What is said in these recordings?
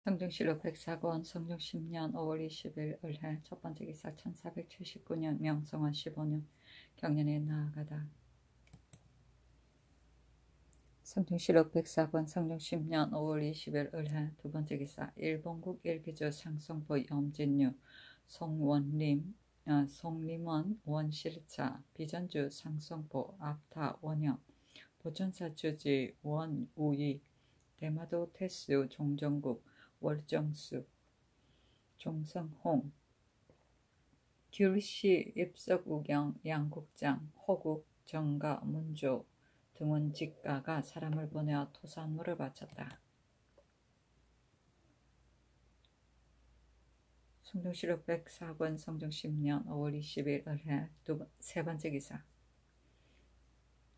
성중실록 104권 성중 10년 5월 20일 을해 첫 번째 기사 1479년 명성원 15년 경년에 나아가다. 성중실록 104권 성중 10년 5월 20일 을해 두 번째 기사 일본국 일기주 상성보 염진유 송림원 원실차 비전주 상성보 앞타 원영 보천사 주지 원우이 대마도 태수 종정국 월정수 종성홍 귤시 입석우경 양국장 호국 정가 문조 등원 직가가 사람을 보내어 토산물을 바쳤다. 성중실록 104권 성중 10년 5월 20일 을해 세 번째 기사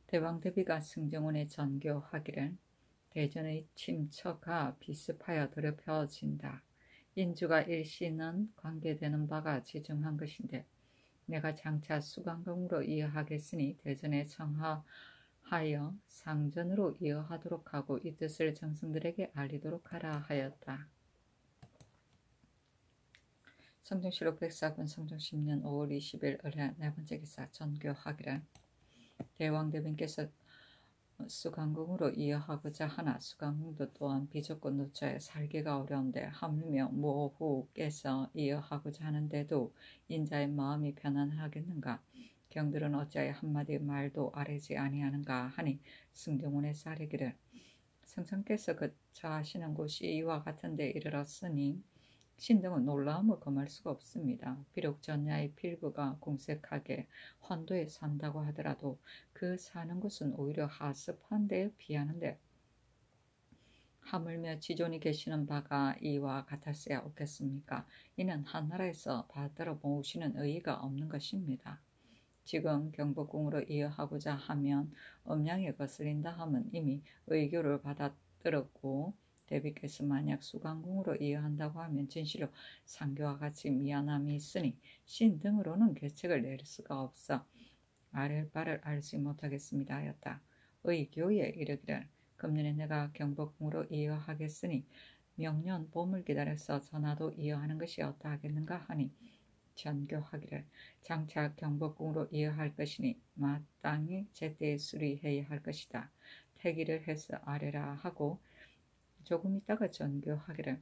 대왕대비가 승정원에 전교하기를 대전의 침처가 비습하여 더럽혀진다. 인주가 일시는 관계되는 바가 지중한 것인데 내가 장차 수강금으로 이어하겠으니 대전에 청하하여 상전으로 이어하도록 하고 이 뜻을 정승들에게 알리도록 하라 하였다. 성중실록 104권 성중 10년 5월 20일 을해 네 번째 기사 전교하기를 대왕대빈께서 수강궁으로 이어하고자 하나 수강궁도 또한 비조건 노처에 살기가 어려운데 하물며 모후께서 이어하고자 하는데도 인자의 마음이 편안하겠는가. 경들은 어찌하여 한마디 말도 아뢰지 아니하는가 하니 승정원에서 아뢰기를 성상께서 거처하시는 곳이 이와 같은 데 이르렀으니 신등은 놀라움을 금할 수가 없습니다. 비록 전야의 필부가 공색하게 환도에 산다고 하더라도 그 사는 곳은 오히려 하습한 데에 비하는데 하물며 지존이 계시는 바가 이와 같았어야 없겠습니까? 이는 한나라에서 받들어 모으시는 의의가 없는 것입니다. 지금 경복궁으로 이어하고자 하면 음양에 거슬린다 하면 이미 의교를 받아들었고 대비께서 만약 수강궁으로 이어한다고 하면 진실로 상교와 같이 미안함이 있으니 신 등으로는 계책을 낼 수가 없어 아랠 바를 알지 못하겠습니다 하였다. 의교에 이르기를 금년에 내가 경복궁으로 이어하겠으니 명년 봄을 기다려서 전하도 이어하는 것이 어떠하겠는가 하니 전교하기를 장차 경복궁으로 이어할 것이니 마땅히 제때에 수리해야 할 것이다. 태기를 해서 아뢰라 하고 조금 있다가 전교하기를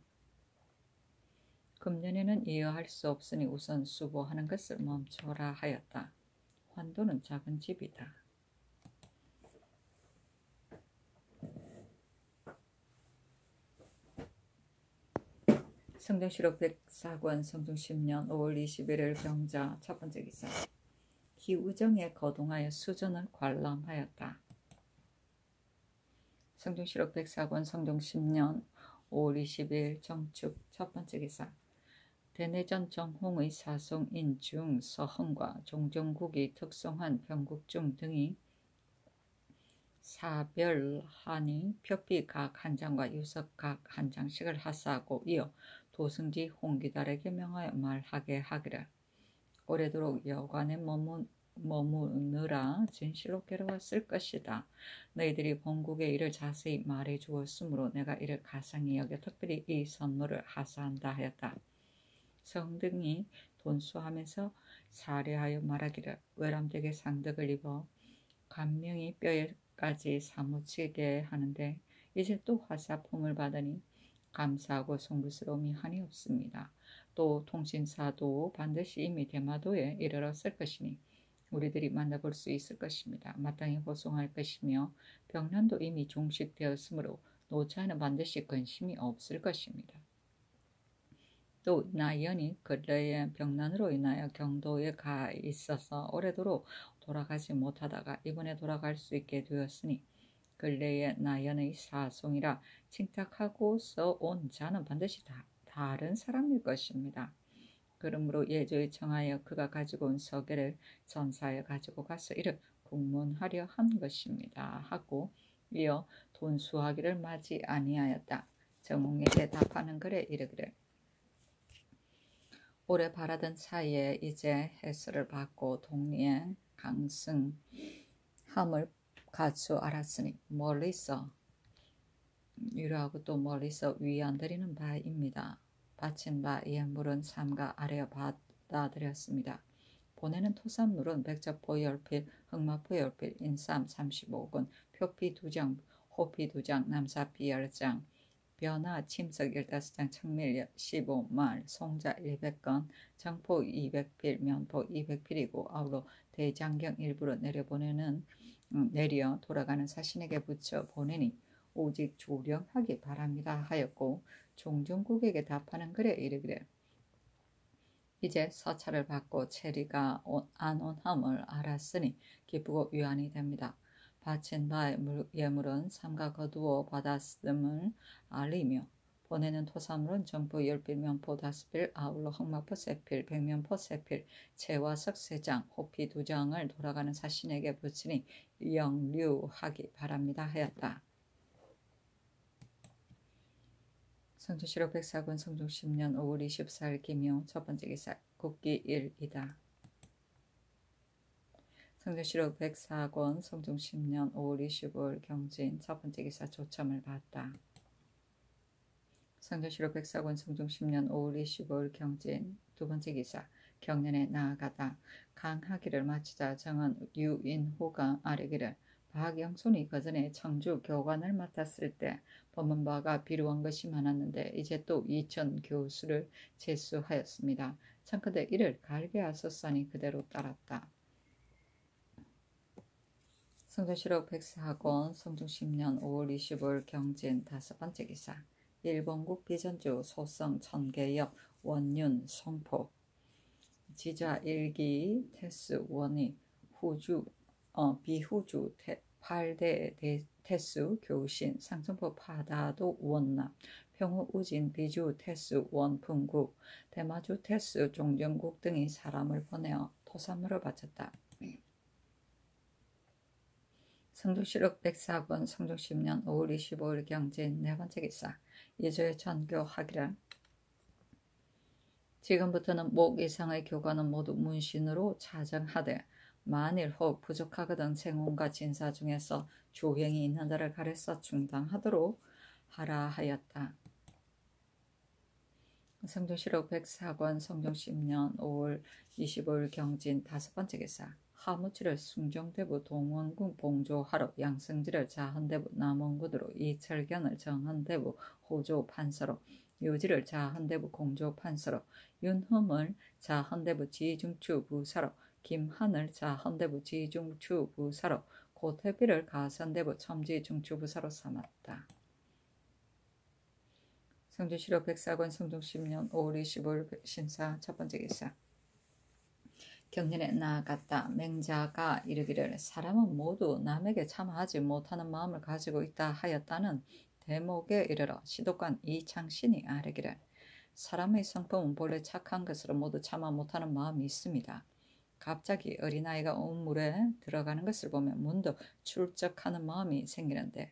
금년에는 이어할 수 없으니 우선 수보하는 것을 멈춰라 하였다. 환도는 작은 집이다. 성중실록 104권 성중 10년 5월 21일 병자 첫 번째 기사 기우정에 거동하여 수전을 관람하였다. 성중실록 104권 성중 10년 5월 20일 정축 첫 번째 기사 대내전 정홍의 사송인 중 서흥과 종정국이 특성한 병국중 등이 사별하니 표피 각 한 장과 유석 각 한 장씩을 하사하고 이어 도승지 홍기달에게 명하여 말하게 하기를 오래도록 여관에 머무느라 진실로 괴로웠을 것이다. 너희들이 본국의 일을 자세히 말해 주었으므로 내가 이를 가상히 여겨 특별히 이 선물을 하사한다 하였다. 성등이 돈수하면서 사례하여 말하기를 외람되게 상덕을 입어 감명이 뼈에까지 사무치게 하는데 이제 또 화사품을 받으니 감사하고 송구스러움이 한이 없습니다. 또 통신사도 반드시 이미 대마도에 이르렀을 것이니 우리들이 만나볼 수 있을 것입니다. 마땅히 호송할 것이며 병난도 이미 종식되었으므로 노차에는 반드시 근심이 없을 것입니다. 또 나연이 근래에 병난으로 인하여 경도에 가 있어서 오래도록 돌아가지 못하다가 이번에 돌아갈 수 있게 되었으니 근래에 나연의 사송이라 칭탁하고서 온 자는 반드시 다른 사람일 것입니다. 그러므로 예조에 청하여 그가 가지고 온 서계를 전사에 가지고 가서 이를 국문하려 한 것입니다. 하고 이어 돈수하기를 맞이 아니하였다. 정홍에게 답하는 글에 이르기를 오래 바라던 사이에 이제 해설을 받고 동리에 강승함을 가수 알았으니 멀리서 위로하고 또 멀리서 위안드리는 바입니다. 바친 바 예물은 삼가 아래어 받아들였습니다. 보내는 토산물은 백자포 10필, 흑마포 10필, 인삼 35근, 표피 2장, 호피 2장, 남사피 10장, 변화 침석 15장, 청밀 15말, 송자 100건, 정포 200필, 면포 200필이고 아울러 대장경 일부를 내려 돌아가는 사신에게 붙여 보내니 오직 조령하기 바랍니다 하였고 종중국에게 답하는 글에 이르기를 이제 서찰을 받고 체리가 안 온함을 알았으니 기쁘고 위안이 됩니다. 바친 바의 예물은 삼가 거두어 받았음을 알리며 보내는 토사물은 정포 10필, 면포 5필, 아울러 흑마포 3필, 백면포 3필, 채화석 3장, 호피 2장을 돌아가는 사신에게 붙이니 영류하기 바랍니다 하였다. 성주시록 백사군 성종 10년 5월 24일 김용 첫번째 기사 국기 1이다. 성주시록 백사군 성종 10년 5월 25일 경진 첫번째 기사 조첨을 받다. 성주시록 백사군 성종 10년 5월 25일 경진 두번째 기사 경년에 나아가다 강하기를 마치자 정은 유인호가 아뢰기를 박영손이 그전에 청주 교관을 맡았을 때 법문바가 비루한 것이 많았는데 이제 또 이천 교수를 제수하였습니다. 참컨대 이를 갈게 하소서니 그대로 따랐다. 성주시록 백사건 성종 10년 5월 25일 경진 다섯번째 기사 일본국 비전주 소성 천계역 원윤 송포 지좌 일기 테스 원이 비후주 8대 테스 교신 상천포 파다도 원납 평우 우진 비주 테스 원풍국 대마주 테스 종정국 등이 사람을 보내어 토산물을 바쳤다. 성주시록 백사건 성종 10년 5월 25일 경진 네번째 기사 예조의 전교하기를 지금부터는 목 이상의 교관은 모두 문신으로 차정하되 만일 혹 부족하거든 생혼과 진사 중에서 조행이 있는 자를 가려서 충당하도록 하라 하였다. 성주시록 백사관 성종 10년 5월 25일 경진 다섯번째 기사 하무치를 숭정대부 동원군 봉조하러 양승지를 자헌대부 남원군으로 이철견을 정헌대부 호조 판서로 유지를 자헌대부 공조 판서로 윤흠을 자헌대부 지중추 부사로 김한을 자헌대부 지중추 부사로 고태비를 가선대부 첨지중추 부사로 삼았다. 성주시록 백사관 성종 10년 5월 25일 신사 첫번째 기사 경년에 나아갔다. 맹자가 이르기를 사람은 모두 남에게 참하지 못하는 마음을 가지고 있다 하였다는 대목에 이르러 시독관 이창신이 아뢰기를 사람의 성품은 본래 착한 것으로 모두 참아 못하는 마음이 있습니다. 갑자기 어린아이가 우물에 들어가는 것을 보면 문득 출적하는 마음이 생기는데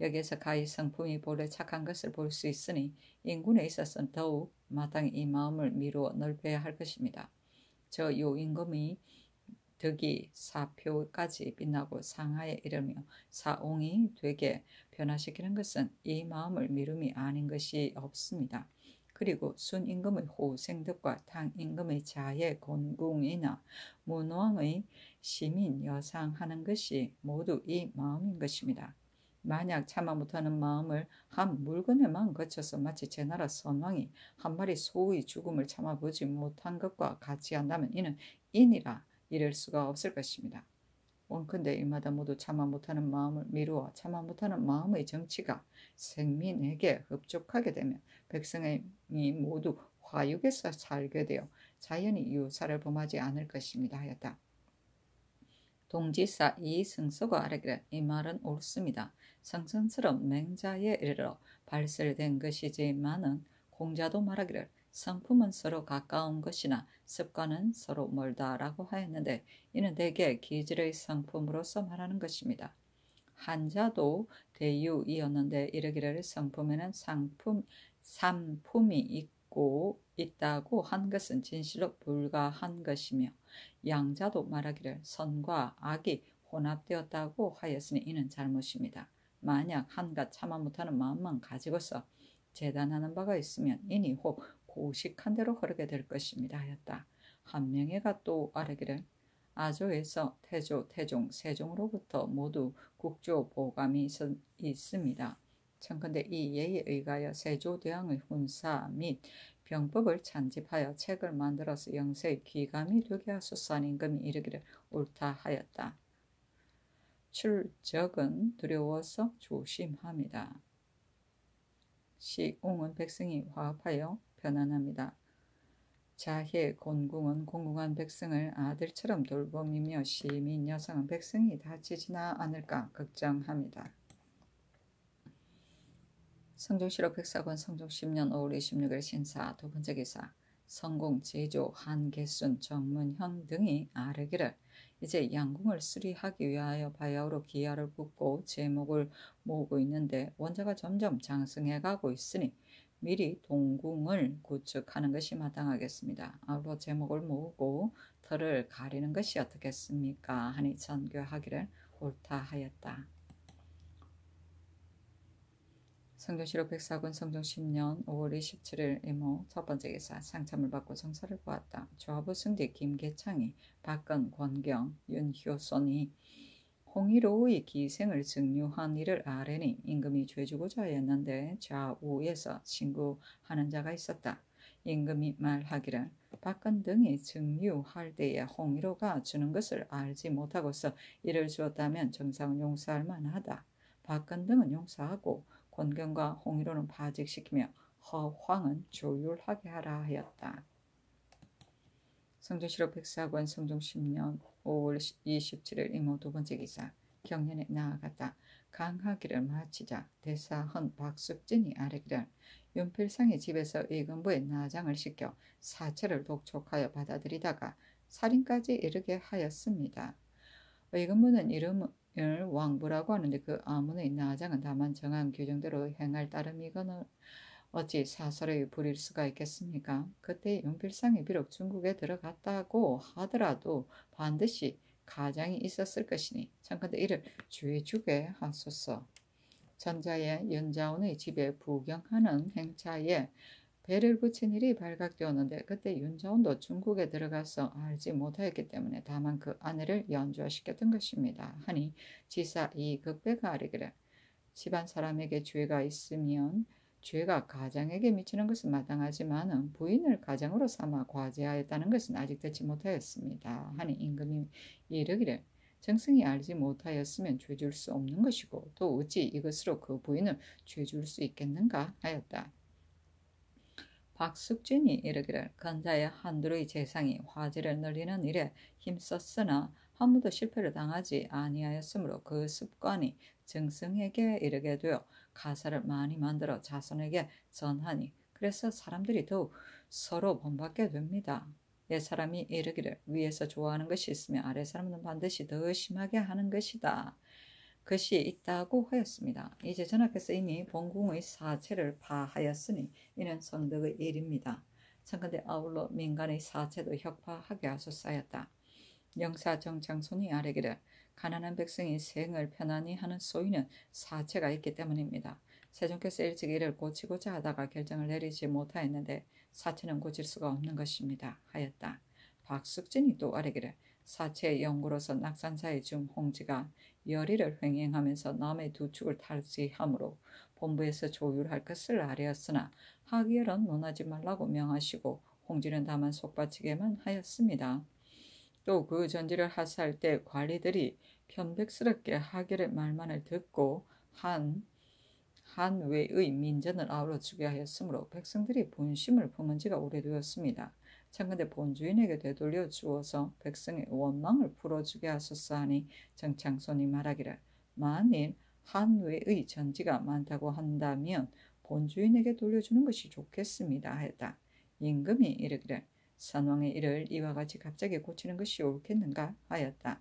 여기에서 가히 성품이 본래 착한 것을 볼 수 있으니 인군에 있어서는 더욱 마땅히 이 마음을 미루어 넓혀야 할 것입니다. 저 요임금이 덕이 사표까지 빛나고 상하에 이르며 사옹이 되게 변화시키는 것은 이 마음을 미룸이 아닌 것이 없습니다. 그리고 순임금의 호생덕과 탕임금의 자의 곤궁이나 문왕의 시민 여상하는 것이 모두 이 마음인 것입니다. 만약 참아 못하는 마음을 한 물건에만 거쳐서 마치 제 나라 선왕이 한 마리 소의 죽음을 참아보지 못한 것과 같이 한다면 이는 인이라 이럴 수가 없을 것입니다. 원컨대 일마다 모두 참아 못하는 마음을 미루어 참아 못하는 마음의 정치가 생민에게 흡족하게 되면 백성이 모두 화육에서 살게 되어 자연히 유사를 범하지 않을 것입니다 하였다. 동지사 이승서가 아뢰기를 이 말은 옳습니다. 성선스러운 맹자에 이르러 발설된 것이지만은 공자도 말하기를 성품은 서로 가까운 것이나 습관은 서로 멀다라고 하였는데 이는 대개 기질의 성품으로서 말하는 것입니다. 한자도 대유이었는데 이르기를 성품에는 삼품이 있다고 한 것은 진실로 불가한 것이며 양자도 말하기를 선과 악이 혼합되었다고 하였으니 이는 잘못입니다. 만약 한갓 참아 못하는 마음만 가지고서 재단하는 바가 있으면 이니 혹 고식한 대로 흐르게 될 것입니다 하였다. 한 명의가 또 아뢰기를 아조에서 태조, 태종, 세종으로부터 모두 국조 보감이 있습니다. 청컨대 이 예에 의하여 세조대왕의 훈사 및 병법을 찬집하여 책을 만들어서 영세의 귀감이 되게 하소서 하는 임금이 이르기를 옳다 하였다. 출적은 두려워서 조심합니다. 시옹은 백성이 화합하여 편안합니다. 자해 곤궁은 공공한 백성을 아들처럼 돌봄이며 시민 여성은 백성이 다치지나 않을까 걱정합니다. 성종실록 백사권 성종 10년 5월 26일 신사 두 번째 기사 성공, 제조, 한계순, 정문현 등이 아뢰기를 이제 양궁을 수리하기 위하여 바야흐로 기하를 굽고 제목을 모으고 있는데 원자가 점점 장성해가고 있으니 미리 동궁을 구축하는 것이 마땅하겠습니다. 아울러 제목을 모으고 털을 가리는 것이 어떻겠습니까? 하니 전교하기를 옳다 하였다. 성종실록 백사군 성종 10년 5월 27일 이모 첫 번째 기사 상참을 받고 정사를 보았다. 조합의 승디 김계창이 박건, 권경, 윤효선이 홍일호의 기생을 증류한 이를 아뢰니 임금이 죄주고자 하였는데 좌우에서 신고하는 자가 있었다. 임금이 말하기를 박건 등이 증류할 때에 홍일호가 주는 것을 알지 못하고서 이를 주었다면 정상은 용서할 만하다. 박건 등은 용서하고 권경과 홍일호는 파직시키며 허황은 조율하게 하라 하였다. 성종실록 백사권 성종 10년 5월 27일 이모 두 번째 기사 경연에 나아갔다. 강하기를 마치자 대사헌 박숙진이 아뢰기를 윤필상의 집에서 의금부에 나장을 시켜 사체를 독촉하여 받아들이다가 살인까지 이르게 하였습니다. 의금부는 이름을 왕부라고 하는데 그 아문의 나장은 다만 정한 규정대로 행할 따름이거늘 어찌 사설의 부릴 수가 있겠습니까? 그때 윤필상이 비록 중국에 들어갔다고 하더라도 반드시 가장이 있었을 것이니 청컨대 이를 죄주게 하소서. 전자의 윤자운의 집에 부경하는 행차에 배를 붙인 일이 발각되었는데 그때 윤자운도 중국에 들어가서 알지 못하였기 때문에 다만 그 아내를 연주시켰던 것입니다. 하니 지사 이 극배가 아뢰기를 집안 사람에게 죄가 있으면 죄가 가장에게 미치는 것은 마땅하지만 부인을 가장으로 삼아 과제하였다는 것은 아직 듣지 못하였습니다. 하니 임금이 이르기를 정승이 알지 못하였으면 죄줄 수 없는 것이고 또 어찌 이것으로 그 부인을 죄줄 수 있겠는가 하였다. 박숙진이 이르기를 건자의 한두의 재상이 화제를 늘리는 일에 힘썼으나 한 번도 실패를 당하지 아니하였으므로 그 습관이 정승에게 이르게 되어 가사를 많이 만들어 자손에게 전하니 그래서 사람들이 더욱 서로 본받게 됩니다. 옛 사람이 이르기를 위에서 좋아하는 것이 있으면 아래 사람은 반드시 더 심하게 하는 것이다. 것이 있다고 하였습니다. 이제 전하께서 이미 본궁의 사체를 파하였으니 이는 성덕의 일입니다. 청컨대 아울러 민간의 사체도 혁파하게 하소서 하였다. 영사 정창손이 아뢰기를 가난한 백성이 생을 편안히 하는 소위는 사체가 있기 때문입니다. 세종께서 일찍 이를 고치고자 하다가 결정을 내리지 못하였는데 사체는 고칠 수가 없는 것입니다. 하였다. 박숙진이 또 아뢰기를 사체의 영구로서 낙산사의 중 홍지가 열의를 횡행하면서 남의 두 축을 탈취하므로 본부에서 조율할 것을 아뢰었으나 하기열은 논하지 말라고 명하시고 홍지는 다만 속바치게만 하였습니다. 또 그 전지를 하사할 때 관리들이 편백스럽게 하결의 말만을 듣고 한 외의 민전을 아우러주게 하였으므로 백성들이 본심을 품은 지가 오래되었습니다. 청컨대 본주인에게 되돌려 주어서 백성의 원망을 풀어주게 하소서 하니 정창손이 말하기를 만일 한 외의 전지가 많다고 한다면 본주인에게 돌려주는 것이 좋겠습니다 하였다. 임금이 이르기를 선왕의 일을 이와 같이 갑자기 고치는 것이 옳겠는가 하였다.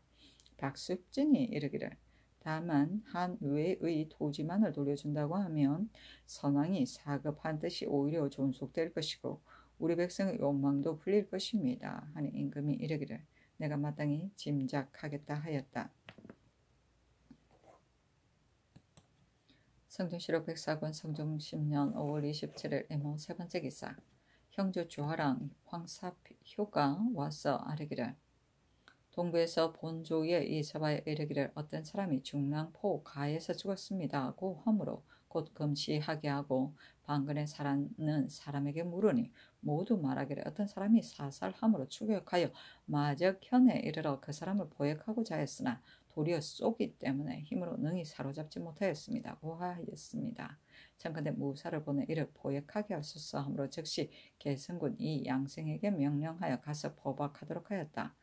박숙진이 이르기를 다만 한 외의 토지만을 돌려준다고 하면 선왕이 사급한 뜻이 오히려 존속될 것이고 우리 백성의 욕망도 풀릴 것입니다. 하니 임금이 이르기를 내가 마땅히 짐작하겠다 하였다. 성종실록 백사권 성종 10년 5월 27일 이모 세 번째 기사. 형조 주화랑 황사효가 와서 아뢰기를 동부에서 본조의 이 서바에 이르기를 어떤 사람이 중랑포 가에서 죽었습니다고 하므로 곧 금시하게 하고 방근에 살았는 사람에게 물으니 모두 말하기를 어떤 사람이 사살함으로 추격하여 마적현에 이르러 그 사람을 포획하고자 했으나 도리어 쏘기 때문에 힘으로 능히 사로잡지 못하였습니다. 고하였습니다. 청컨대 무사를 보내 이를 포획하게 하소서 하므로 즉시 계승군 이 양생에게 명령하여 가서 포박하도록 하였다.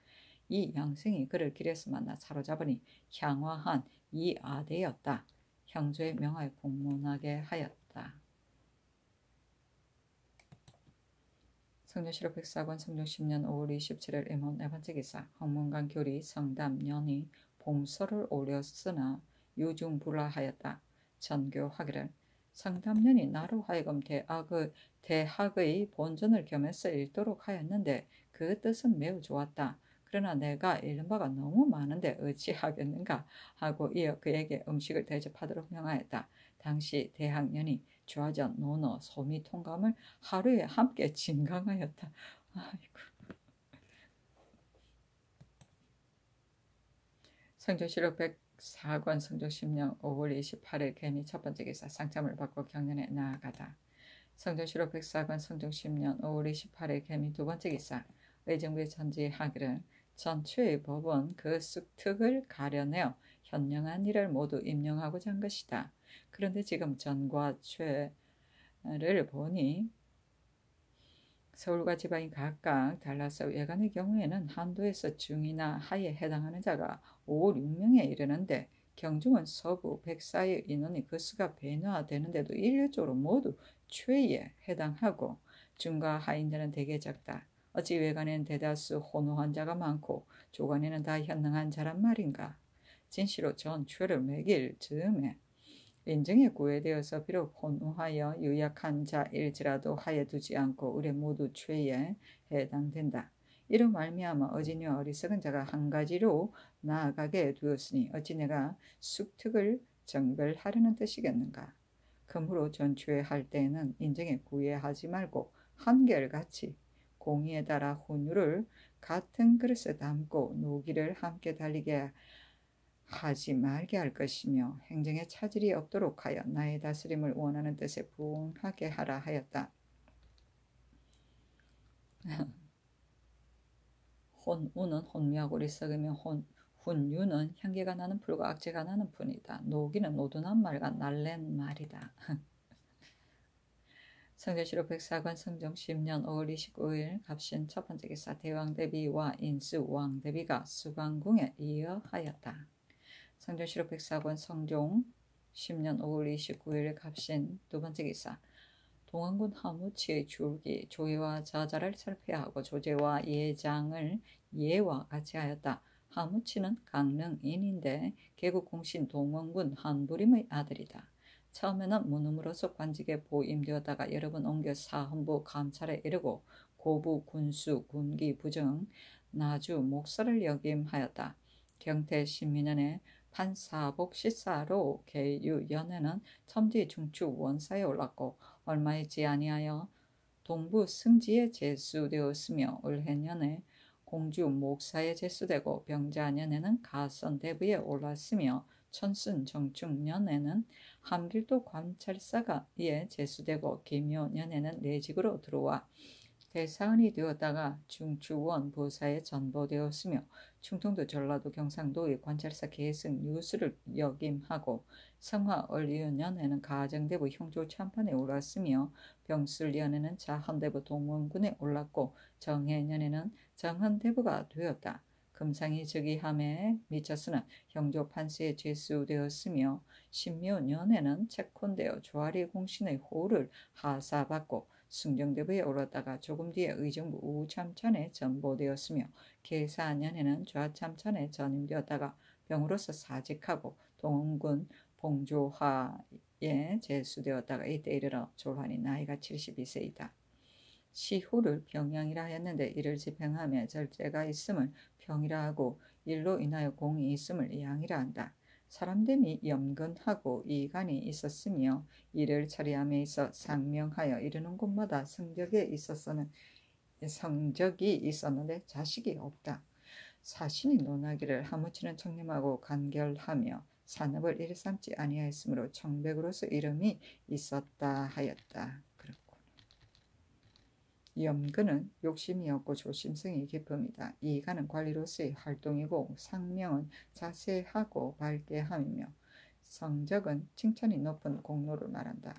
이 양생이 그를 길에서 만나 사로잡으니 향화한 이 아대였다. 형조의 명하여 공문하게 하였다. 성종실록 백사권 성종 10년 5월 27일 임원 네 번째 기사. 황문관 교리 성담년이 봉서를 올렸으나 유중불화하였다. 전교하기를 성담년이 나로 하여금 대학의 본전을 겸해서 읽도록 하였는데 그 뜻은 매우 좋았다. 그러나 내가 읽는 바가 너무 많은데 어찌하겠는가 하고 이어 그에게 음식을 대접하도록 명하였다. 당시 대학년이 좌전, 논어, 소미, 통감을 하루에 함께 진강하였다. 아이고. 성종실록 104권 성종 10년 5월 28일 개미 첫 번째 기사. 상참을 받고 경연에 나아가다. 성종실록 104권 성종 10년 5월 28일 개미 두 번째 기사. 의정부에 전지하기를 전추의 법은 그 쑥특을 가려내어 현명한 일을 모두 임명하고자 한 것이다. 그런데 지금 전과 최를 보니 서울과 지방이 각각 달라서 외관의 경우에는 한도에서 중이나 하에 해당하는 자가 5, 6명에 이르는데 경중은 서부, 백사의 인원이 그 수가 배노화되는데도 일률적으로 모두 최에 해당하고 중과 하인 자는 대개 적다. 어찌 외관에는 대다수 혼호한 자가 많고 조간에는 다 현능한 자란 말인가. 진시로 전 최를 매길 즈음에 인정에 구애되어서 비록 혼호하여 유약한 자일지라도 하에 두지 않고 우리 모두 최에 해당된다. 이로 말미암아 어진이와 어리석은 자가 한 가지로 나아가게 두었으니 어찌 내가 숙특을 정별하려는 뜻이겠는가. 그러므로 전추회할 때에는 인정에 구애하지 말고 한결같이 공의에 따라 훈유를 같은 그릇에 담고 노기를 함께 달리게 하지 말게 할 것이며 행정에 차질이 없도록 하여 나의 다스림을 원하는 뜻에 부응하게 하라 하였다. 혼우는 혼미하고 어리석으며 훈유는 향기가 나는 풀과 악재가 나는 푼이다. 노기는 노둔한 말과 날랜 말이다. 성종실록 104권 성종 10년 5월 29일 갑신 첫 번째 기사. 대왕대비와 인수왕대비가 수강궁에 이어하였다. 성종실록 104권 성종 10년 5월 29일 갑신 두 번째 기사. 동안군 하무치의 줄기 조예와 저자를 살펴하고 조제와 예장을 예와 같이 하였다. 하무치는 강릉인인데 개국공신 동원군 한부림의 아들이다. 처음에는 문음으로서 관직에 보임되었다가 여러 번 옮겨 사헌부 감찰에 이르고 고부 군수 군기 부정 나주 목사를 역임하였다. 경태 12년에 판사복 시사로 계유연에는 첨지 중추 원사에 올랐고 얼마 있지 아니하여 동부 승지에 제수되었으며 올해년에 공주 목사에 제수되고 병자년에는 가선 대부에 올랐으며 천순 정축년에는 함길도 관찰사가 이에 제수되고 김효년에는 내직으로 들어와 대사원이 되었다가 중추원 부사에 전보되었으며 충청도 전라도 경상도의 관찰사 계승 유수를 역임하고 성화 을유년에는 가정대부 형조 참판에 올랐으며 병술년에는 자헌대부 동원군에 올랐고 정해년에는 정헌대부가 되었다. 금상이 즉위함에 미쳤으나 형조 판세에 제수되었으며 신묘년에는 책콘되어 조아리 공신의 호를 하사받고 승정대부에 올랐다가 조금 뒤에 의정부 우참천에 전보되었으며 계사년에는 좌참천에 전임되었다가 병으로서 사직하고 동원군 봉조화에 제수되었다가 이때 이르러 졸환이 나이가 72세이다. 시후를 병양이라 하였는데 이를 집행하며 절제가 있음을 병이라 하고 일로 인하여 공이 있음을 양이라 한다. 사람됨이 염근하고 이간이 있었으며 이를 처리함에 있어 상명하여 이르는 곳마다 성적이 있었는데 자식이 없다. 사신이 논하기를 하무치는 청렴하고 간결하며 산업을 일삼지 아니하였으므로 청백으로서 이름이 있었다 하였다. 그렇고 염근은 욕심이 없고 조심성이 깊음이다. 이간은 관리로서의 활동이고 상명은 자세하고 밝게 함이며 성적은 칭찬이 높은 공로를 말한다.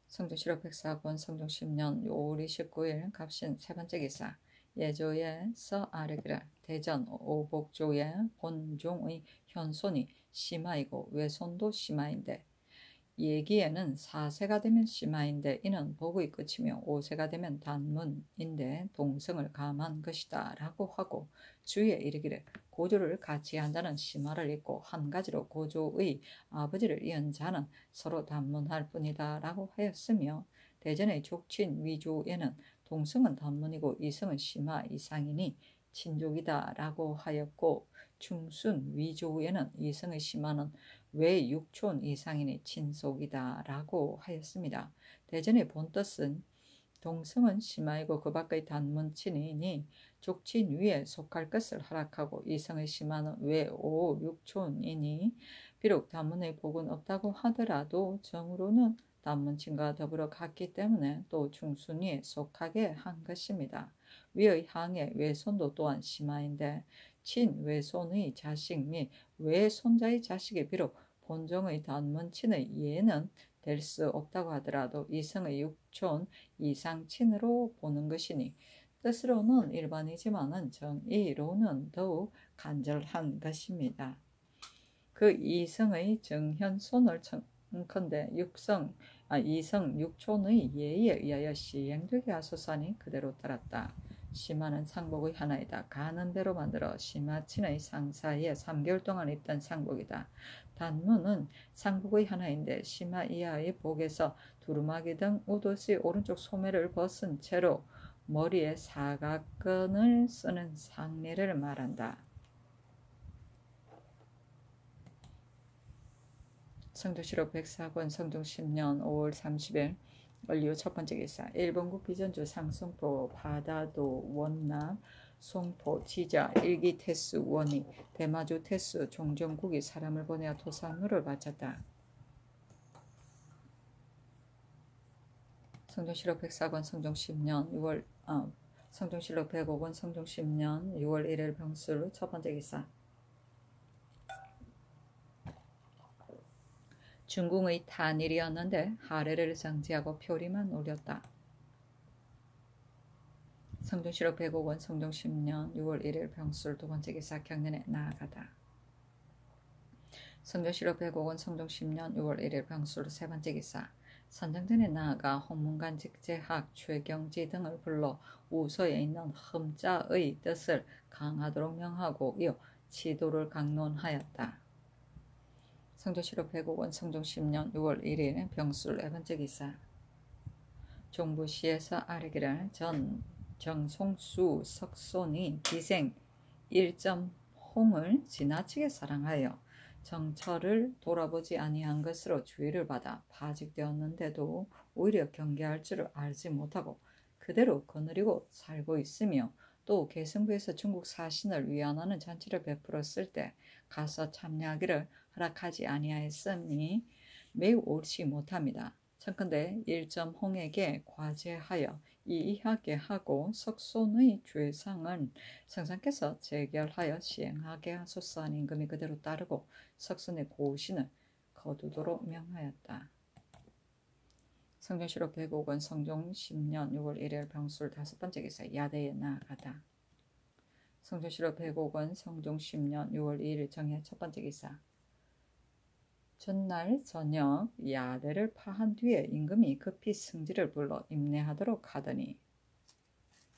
성종실록 104권 성종 10년 5월 29일 갑신 세 번째 기사 예조에서 아르기를 대전 오복조의 본종의 현손이 심하이고 외손도 심하인데 예기에는 4세가 되면 심하인데 이는 복의 끝이며 5세가 되면 단문인데 동성을 감한 것이다 라고 하고 주위에 이르기를 고조를 같이 한 자는 심화를 입고 한 가지로 고조의 아버지를 이은 자는 서로 단문할 뿐이다 라고 하였으며 대전의 족친 위조에는 동성은 단문이고 이성은 심화 이상이니 친족이다 라고 하였고 중순 위조에는 이성의 심화는 왜 6촌 이상이니 친속이다 라고 하였습니다. 대전의 본뜻은 동성은 심하이고 그 밖의 단문친이니 족친 위에 속할 것을 허락하고 이성의 심화는 왜 5, 6촌이니 비록 단문의 복은 없다고 하더라도 정으로는 단문친과 더불어 갔기 때문에 또 중순위에 속하게 한 것입니다. 위의 항의 외손도 또한 심하인데 친 외손의 자식 및 외손자의 자식이 비록 본종의 단문친의 예는 될 수 없다고 하더라도 이성의 6촌 이상 친으로 보는 것이니 뜻으로는 일반이지만은 정의로는 더욱 간절한 것입니다. 그 이성의 정현손을 청컨대 이성 6촌의 예에 의하여 시행되게 하소서니 그대로 따랐다. 심화는 상복의 하나이다. 가는 대로 만들어 심화친의 상사에 3개월 동안 입던 상복이다. 단문은 상복의 하나인데 심화 이하의 복에서 두루마기 등 옷의 오른쪽 소매를 벗은 채로 머리에 사각끈을 쓰는 상례를 말한다. 성종실록 104권 성종 10년 5월 30일 원리후 첫 번째 기사 일본국 비전주 상송포 바다도 원남 송포 지자 일기 태수 원이 대마주 태수 종정국이 사람을 보내어 토산물을 바쳤다. 성종실록 104권 성종 10년 6월 성종실록 105권 성종 10년 6월 1일 병술 첫 번째 기사 중궁의 탄일이었는데 하례를 상지하고 표리만 올렸다. 성종실록 105권 성종 10년 6월 1일 병술 두 번째 기사 경련에 나아가다. 성종실록 105권 성종 10년 6월 1일 병술 세 번째 기사 선정전에 나아가 홍문관 직제학 최경지 등을 불러 우서에 있는 흠자의 뜻을 강하도록 명하고 이어 치도를 강론하였다. 성종실록 105권 성종 10년 6월 1일 병술 네 번째 기사 종부시에서 아르기를 정송수 석손이 기생 1.홍을 지나치게 사랑하여 정처를 돌아보지 아니한 것으로 주의를 받아 파직되었는데도 오히려 경계할 줄을 알지 못하고 그대로 거느리고 살고 있으며 또 계승부에서 중국 사신을 위안하는 잔치를 베풀었을 때 가서 참여하기를 허락하지 아니하였으니 매우 옳지 못합니다. 청컨대 1.홍에게 과제하여 이의하게 하고 석손의 죄상은 성상께서 재결하여 시행하게 하소서 하는 임금이 그대로 따르고 석손의 고신을 거두도록 명하였다. 성종실록 105권 성종 10년 6월 1일 병술 다섯 번째 기사 야대에 나아가다. 성종실록 105권 성종 10년 6월 2일 정해 첫 번째 기사 전날 저녁 야대를 파한 뒤에 임금이 급히 승지를 불러 임내하도록 하더니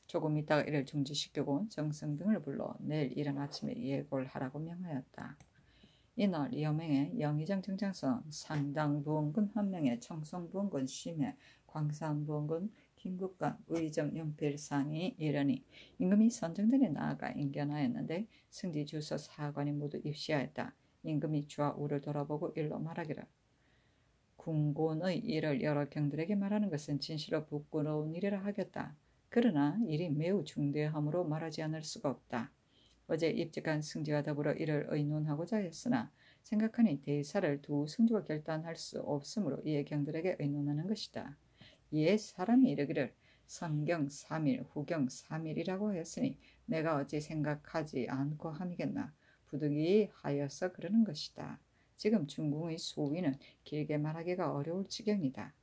조금 있다가 이를 중지시키고 정승 등을 불러 내일 이른 아침에 예고를 하라고 명하였다. 이날 여명에 영의정 정장성 상당부원군 한 명에 청송부원군 심해 광산부원군 김국관 의점 연필상이 이르니 임금이 선정전에 나아가 인견하였는데 승지 주서 사관이 모두 입시하였다. 임금이 좌우를 돌아보고 일러 말하기를 궁곤의 일을 여러 경들에게 말하는 것은 진실로 부끄러운 일이라 하겠다. 그러나 일이 매우 중대함으로 말하지 않을 수가 없다. 어제 입직한 승지와 더불어 이를 의논하고자 했으나 생각하니 대사를 두 승지와 결단할 수 없으므로 이에 경들에게 의논하는 것이다. 이에 사람이 이르기를 선경 3일 후경 3일이라고 하였으니 내가 어찌 생각하지 않고 함이겠나. 부득이 하여서 그러는 것이다. 지금 중궁의 소위는 길게 말하기가 어려울 지경이다.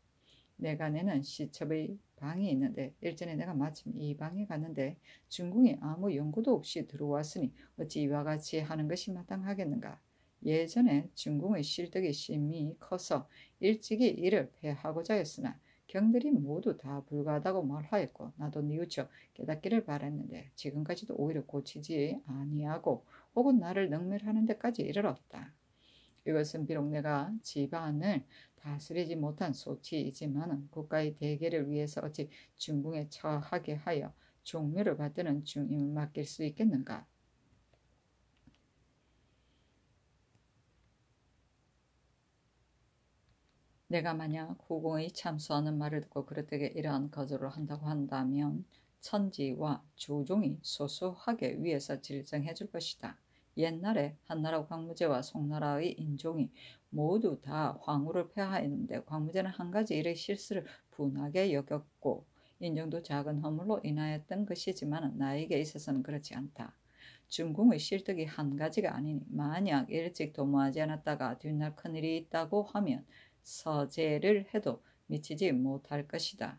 내가 내는 시첩의 방이 있는데 일전에 내가 마침 이 방에 갔는데 중궁이 아무 연고도 없이 들어왔으니 어찌 이와 같이 하는 것이 마땅하겠는가. 예전에 중궁의 실덕이 심히 커서 일찍이 이를 폐하고자 했으나 경들이 모두 다 불가하다고 말하였고 나도 뉘우쳐 깨닫기를 바랐는데 지금까지도 오히려 고치지 아니하고 혹은 나를 능멸하는 데까지 이르렀다. 이것은 비록 내가 집안을 다스리지 못한 소치이지만 국가의 대계를 위해서 어찌 중궁에 처하게 하여 종묘를 받드는 중임을 맡길 수 있겠는가. 내가 만약 후궁의 참수하는 말을 듣고 그릇되게 이러한 거절을 한다고 한다면 천지와 주종이 소소하게 위에서 질정해 줄 것이다. 옛날에 한나라 광무제와 송나라의 인종이 모두 다 황후를 폐하했는데 광무제는 한 가지 일의 실수를 분하게 여겼고 인종도 작은 허물로 인하였던 것이지만 나에게 있어서는 그렇지 않다. 중궁의 실득이 한 가지가 아니니 만약 일찍 도모하지 않았다가 뒷날 큰일이 있다고 하면 서제를 해도 미치지 못할 것이다.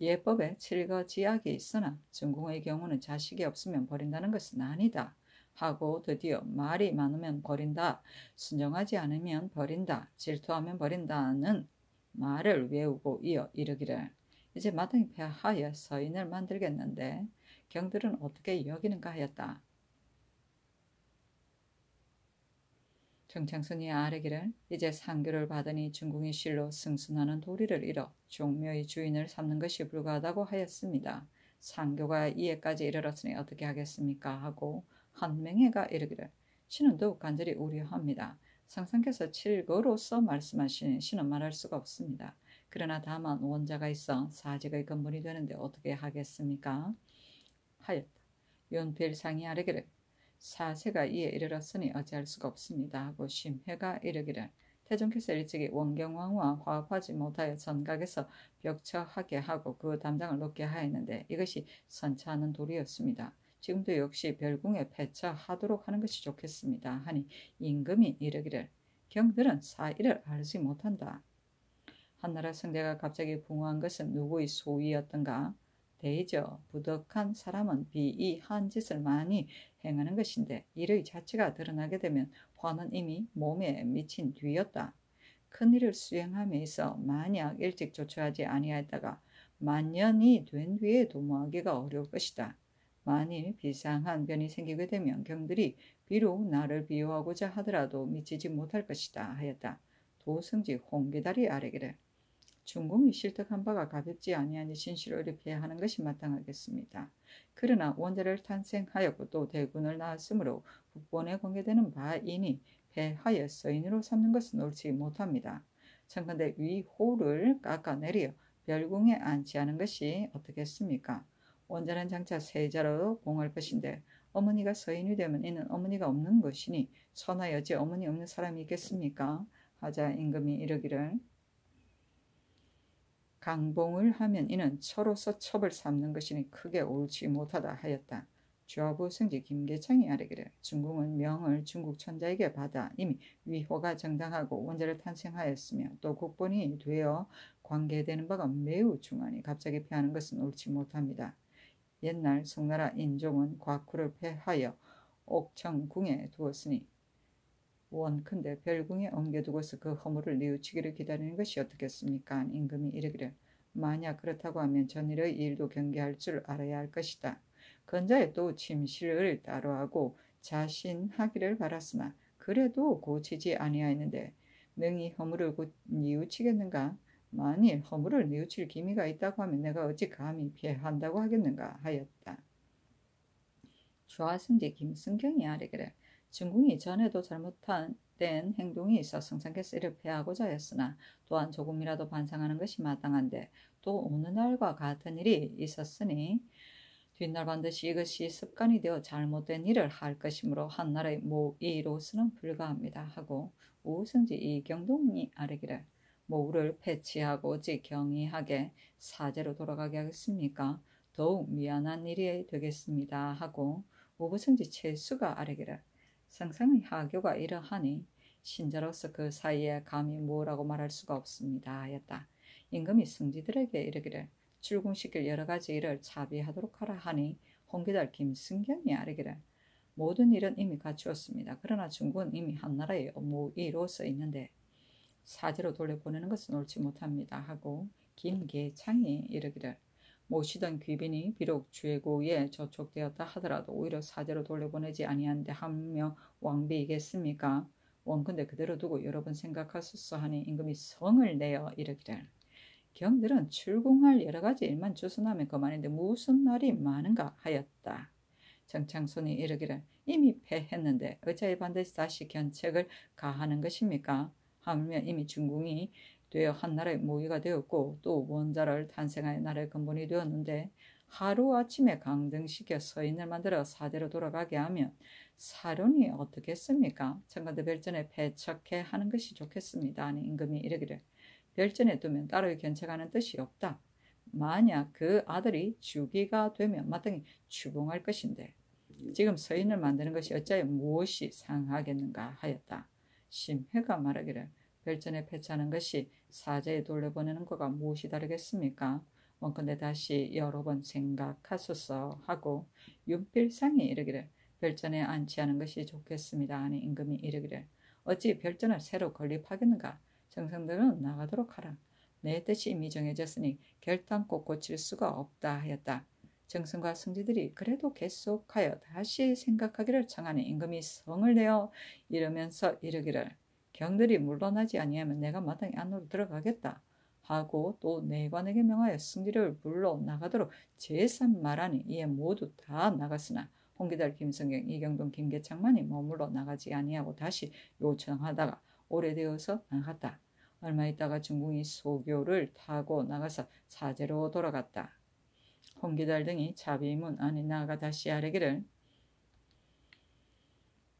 예법에 칠거지약이 있으나 중궁의 경우는 자식이 없으면 버린다는 것은 아니다. 하고 드디어 말이 많으면 버린다, 순종하지 않으면 버린다, 질투하면 버린다는 말을 외우고 이어 이르기를 이제 마땅히 폐하여 서인을 만들겠는데 경들은 어떻게 여기는가 하였다. 정창순이 아뢰기를 이제 상교를 받으니 중궁이 실로 승순하는 도리를 잃어 종묘의 주인을 삼는 것이 불가하다고 하였습니다. 상교가 이에까지 이르렀으니 어떻게 하겠습니까? 하고 한맹회가 이르기를 신은 더욱 간절히 우려합니다. 상상께서 칠거로서 말씀하시니 신은 말할 수가 없습니다. 그러나 다만 원자가 있어 사직의 근본이 되는데 어떻게 하겠습니까? 하였다. 윤필상이 아뢰기를 사세가 이에 이르렀으니 어찌할 수가 없습니다. 하고 심회가 이르기를 태종께서 일찍이 원경왕후와 화합하지 못하여 전각에서 벽처하게 하고 그 담당을 놓게 하였는데 이것이 선처하는 도리였습니다. 지금도 역시 별궁에 폐처하도록 하는 것이 좋겠습니다. 하니 임금이 이르기를 경들은 사의를 알지 못한다. 한나라 성대가 갑자기 붕어한 것은 누구의 소위였던가? 대저 부덕한 사람은 비이한 짓을 많이 행하는 것인데 이의 자체가 드러나게 되면 화는 이미 몸에 미친 뒤였다. 큰일을 수행함에 있어 만약 일찍 조처하지 아니하였다가 만년이 된 뒤에 도모하기가 어려울 것이다. 만일 비상한 변이 생기게 되면 경들이 비록 나를 비호하고자 하더라도 미치지 못할 것이다 하였다. 도승지 홍기다리 아래기를 중궁이 실득한 바가 가볍지 아니하니 진실을 이렇게 하는 것이 마땅하겠습니다. 그러나 원자를 탄생하였고 또 대군을 낳았으므로 국본에 공개되는 바이니 폐하여 서인으로 삼는 것은 옳지 못합니다. 청컨대 위호를 깎아내려 별궁에 안치하는 것이 어떻겠습니까? 원자는 장차 세자로 공할 것인데 어머니가 서인이 되면 이는 어머니가 없는 것이니 천하 여지 어머니 없는 사람이 있겠습니까? 하자 임금이 이르기를 강봉을 하면 이는 처로서 첩을 삼는 것이니 크게 옳지 못하다 하였다. 주하부 승지 김계창이 아뢰기를 중궁은 명을 중국 천자에게 받아 이미 위호가 정당하고 원자를 탄생하였으며 또 국본이 되어 관계되는 바가 매우 중하니 갑자기 폐하는 것은 옳지 못합니다. 옛날 송나라 인종은 과쿠를 폐하여 옥청궁에 두었으니 원컨대 별궁에 옮겨두고서 그 허물을 뉘우치기를 기다리는 것이 어떻겠습니까? 임금이 이르기를 만약 그렇다고 하면 전일의 일도 경계할 줄 알아야 할 것이다. 건자에 또 침실을 따로 하고 자신하기를 바랐으나 그래도 고치지 아니하였는데 능히 허물을 곧 뉘우치겠는가? 만일 허물을 뉘우칠 기미가 있다고 하면 내가 어찌 감히 피한다고 하겠는가 하였다. 좌승지 김승경이 아뢰기를 중궁이 전에도 잘못된 행동이 있어 성상께서 이를 패하고자 했으나 또한 조금이라도 반성하는 것이 마땅한데 또 어느 날과 같은 일이 있었으니 뒷날 반드시 이것이 습관이 되어 잘못된 일을 할 것이므로 한나라의 모의로서는 불가합니다 하고 우승지 이경동이 아뢰기를 모우를 패치하고 어찌 경이하게 사제로 돌아가게 하겠습니까? 더욱 미안한 일이 되겠습니다 하고 우부승지 최수가 아뢰기를 상상의 하교가 이러하니 신자로서 그 사이에 감히 뭐라고 말할 수가 없습니다 하였다. 임금이 승지들에게 이르기를 출궁시킬 여러 가지 일을 차비하도록 하라 하니 홍기달 김승경이 아뢰기를 모든 일은 이미 갖추었습니다. 그러나 중국은 이미 한나라의 모의로서 있는데 사제로 돌려보내는 것은 옳지 못합니다 하고 김계창이 이르기를 모시던 귀빈이 비록 죄고에 저촉되었다 하더라도 오히려 사제로 돌려보내지 아니한데 하며 왕비이겠습니까? 원컨대 그대로 두고 여러 번 생각하소서 하니 임금이 성을 내어 이르기를 경들은 출궁할 여러 가지 일만 주선하면 그만인데 무슨 말이 많은가 하였다. 정창손이 이르기를 이미 패했는데 어찌하여 반드시 다시 견책을 가하는 것입니까? 하물며 이미 중궁이 되어 한나라의 모의가 되었고 또 원자를 탄생하여 나라의 근본이 되었는데 하루아침에 강등시켜 서인을 만들어 사제로 돌아가게 하면 사륜이 어떻겠습니까? 청간대 별전에 배척해 하는 것이 좋겠습니다. 하니 임금이 이르기를 별전에 두면 따로 견책하는 뜻이 없다. 만약 그 아들이 주기가 되면 마땅히 추봉할 것인데 지금 서인을 만드는 것이 어찌하여 무엇이 상하겠는가 하였다. 심회가 말하기를 별전에 패치하는 것이 사제에 돌려보내는 것과 무엇이 다르겠습니까? 원컨대 다시 여러 번 생각하소서 하고 윤필상이 이르기를 별전에 안치하는 것이 좋겠습니다. 하니 임금이 이르기를 어찌 별전을 새로 건립하겠는가? 정성들은 나가도록 하라. 내 뜻이 이미 정해졌으니 결단코 고칠 수가 없다 하였다. 정승과 승지들이 그래도 계속하여 다시 생각하기를 청하니 임금이 성을 내어 이르면서 이르기를 경들이 물러나지 아니하면 내가 마땅히 안으로 들어가겠다 하고 또 내관에게 명하여 승지를 불러 나가도록 재산 말하니 이에 모두 다 나갔으나 홍기달 김성경 이경동 김계창만이 머물러 나가지 아니하고 다시 요청하다가 오래되어서 나갔다. 얼마 있다가 중궁이 소교를 타고 나가서 사제로 돌아갔다. 홍기달 등이 자비문 안에 나아가 다시 아뢰기를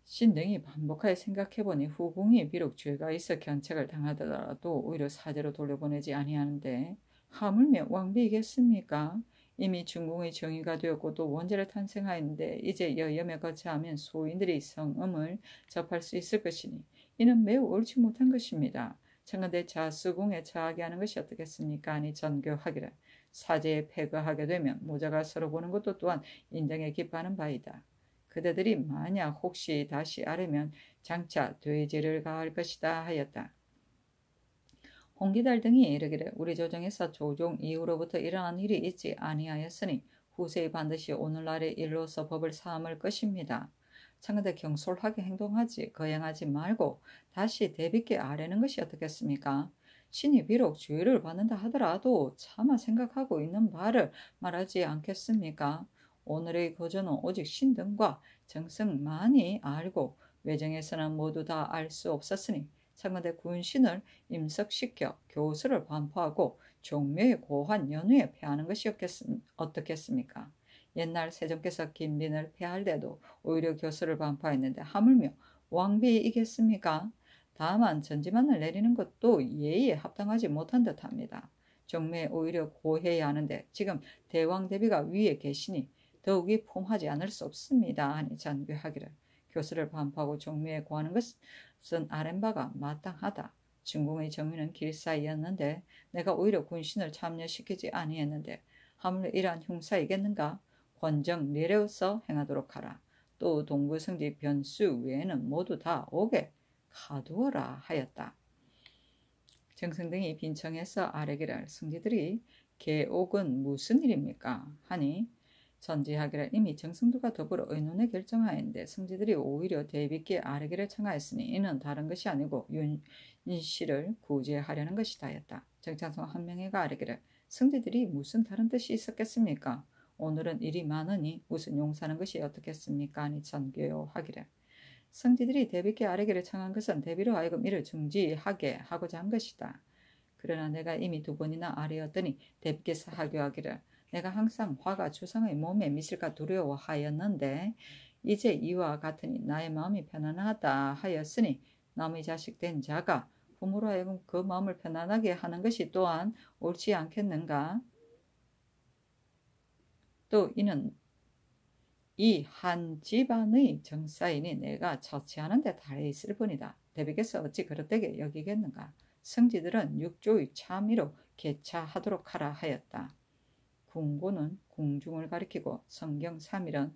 신등이 반복하여 생각해보니 후궁이 비록 죄가 있어 견책을 당하더라도 오히려 사제로 돌려보내지 아니하는데 하물며 왕비이겠습니까? 이미 중궁의 정의가 되었고 또 원제를 탄생하였는데 이제 여염에 거처하면 소인들이 성음을 접할 수 있을 것이니 이는 매우 옳지 못한 것입니다. 청간대 자수궁에 처하게 하는 것이 어떻겠습니까? 아니 전교하기를 사제에 폐거하게 되면 모자가 서로 보는 것도 또한 인정에 기뻐하는 바이다. 그대들이 만약 혹시 다시 아뢰면 장차 돼지를 가할 것이다 하였다. 홍기달 등이 이르기를 우리 조정에서 조종 이후로부터 일어난 일이 있지 아니하였으니 후세에 반드시 오늘날의 일로서 법을 삼을 것입니다. 청간대 경솔하게 행동하지 거행하지 말고 다시 대비께 아뢰는 것이 어떻겠습니까? 신이 비록 죄를 받는다 하더라도 차마 생각하고 있는 바를 말하지 않겠습니까? 오늘의 거저는 오직 신등과 정승만이 알고 외정에서는 모두 다 알 수 없었으니 청간대 군신을 임석시켜 교수를 반포하고 종묘의 고한 연후에 폐하는 것이 어떻겠습니까? 옛날 세종께서 김빈을 폐할 때도 오히려 교수를 반포했는데 하물며 왕비이겠습니까? 다만 전지만을 내리는 것도 예의에 합당하지 못한 듯합니다. 종묘에 오히려 고해야 하는데 지금 대왕 대비가 위에 계시니 더욱이 폼하지 않을 수 없습니다. 하니 전교하기를 교수를 반포하고 종묘에 고하는 것은 아랜바가 마땅하다. 중궁의 정의는 길사이였는데 내가 오히려 군신을 참여시키지 아니했는데 하물며 이러한 흉사이겠는가? 권정 내려서 행하도록 하라. 또 동부성지 변수 외에는 모두 다 오게 가두어라 하였다. 정승 등이 빈청해서 아뢰기를 승지들이 개옥은 무슨 일입니까? 하니 전지하기를 이미 정승들과 더불어 의논에 결정하였는데 승지들이 오히려 대비께 아뢰기를 청하였으니 이는 다른 것이 아니고 윤씨를 구제하려는 것이다 하였다. 정찬송 한 명이가 아뢰기를 성지들이 무슨 다른 뜻이 있었겠습니까? 오늘은 일이 많으니 무슨 용사는 것이 어떻겠습니까? 아니 전교요 하기를 성지들이 대비께 아뢰기를 청한 것은 대비로 하여금 이를 중지하게 하고자 한 것이다. 그러나 내가 이미 2번이나 아뢰었더니 대비께서 하교하기를 내가 항상 화가 주상의 몸에 미칠까 두려워하였는데 이제 이와 같으니 나의 마음이 편안하다 하였으니 남의 자식 된 자가 부모로 하여금 그 마음을 편안하게 하는 것이 또한 옳지 않겠는가? 또 이는 이 한 집안의 정사이니 내가 처치하는 데 달해있을 뿐이다. 대비께서 어찌 그릇되게 여기겠는가? 성지들은 육조의 참의로 개차하도록 하라 하였다. 궁고는 궁중을 가리키고 성경 3일은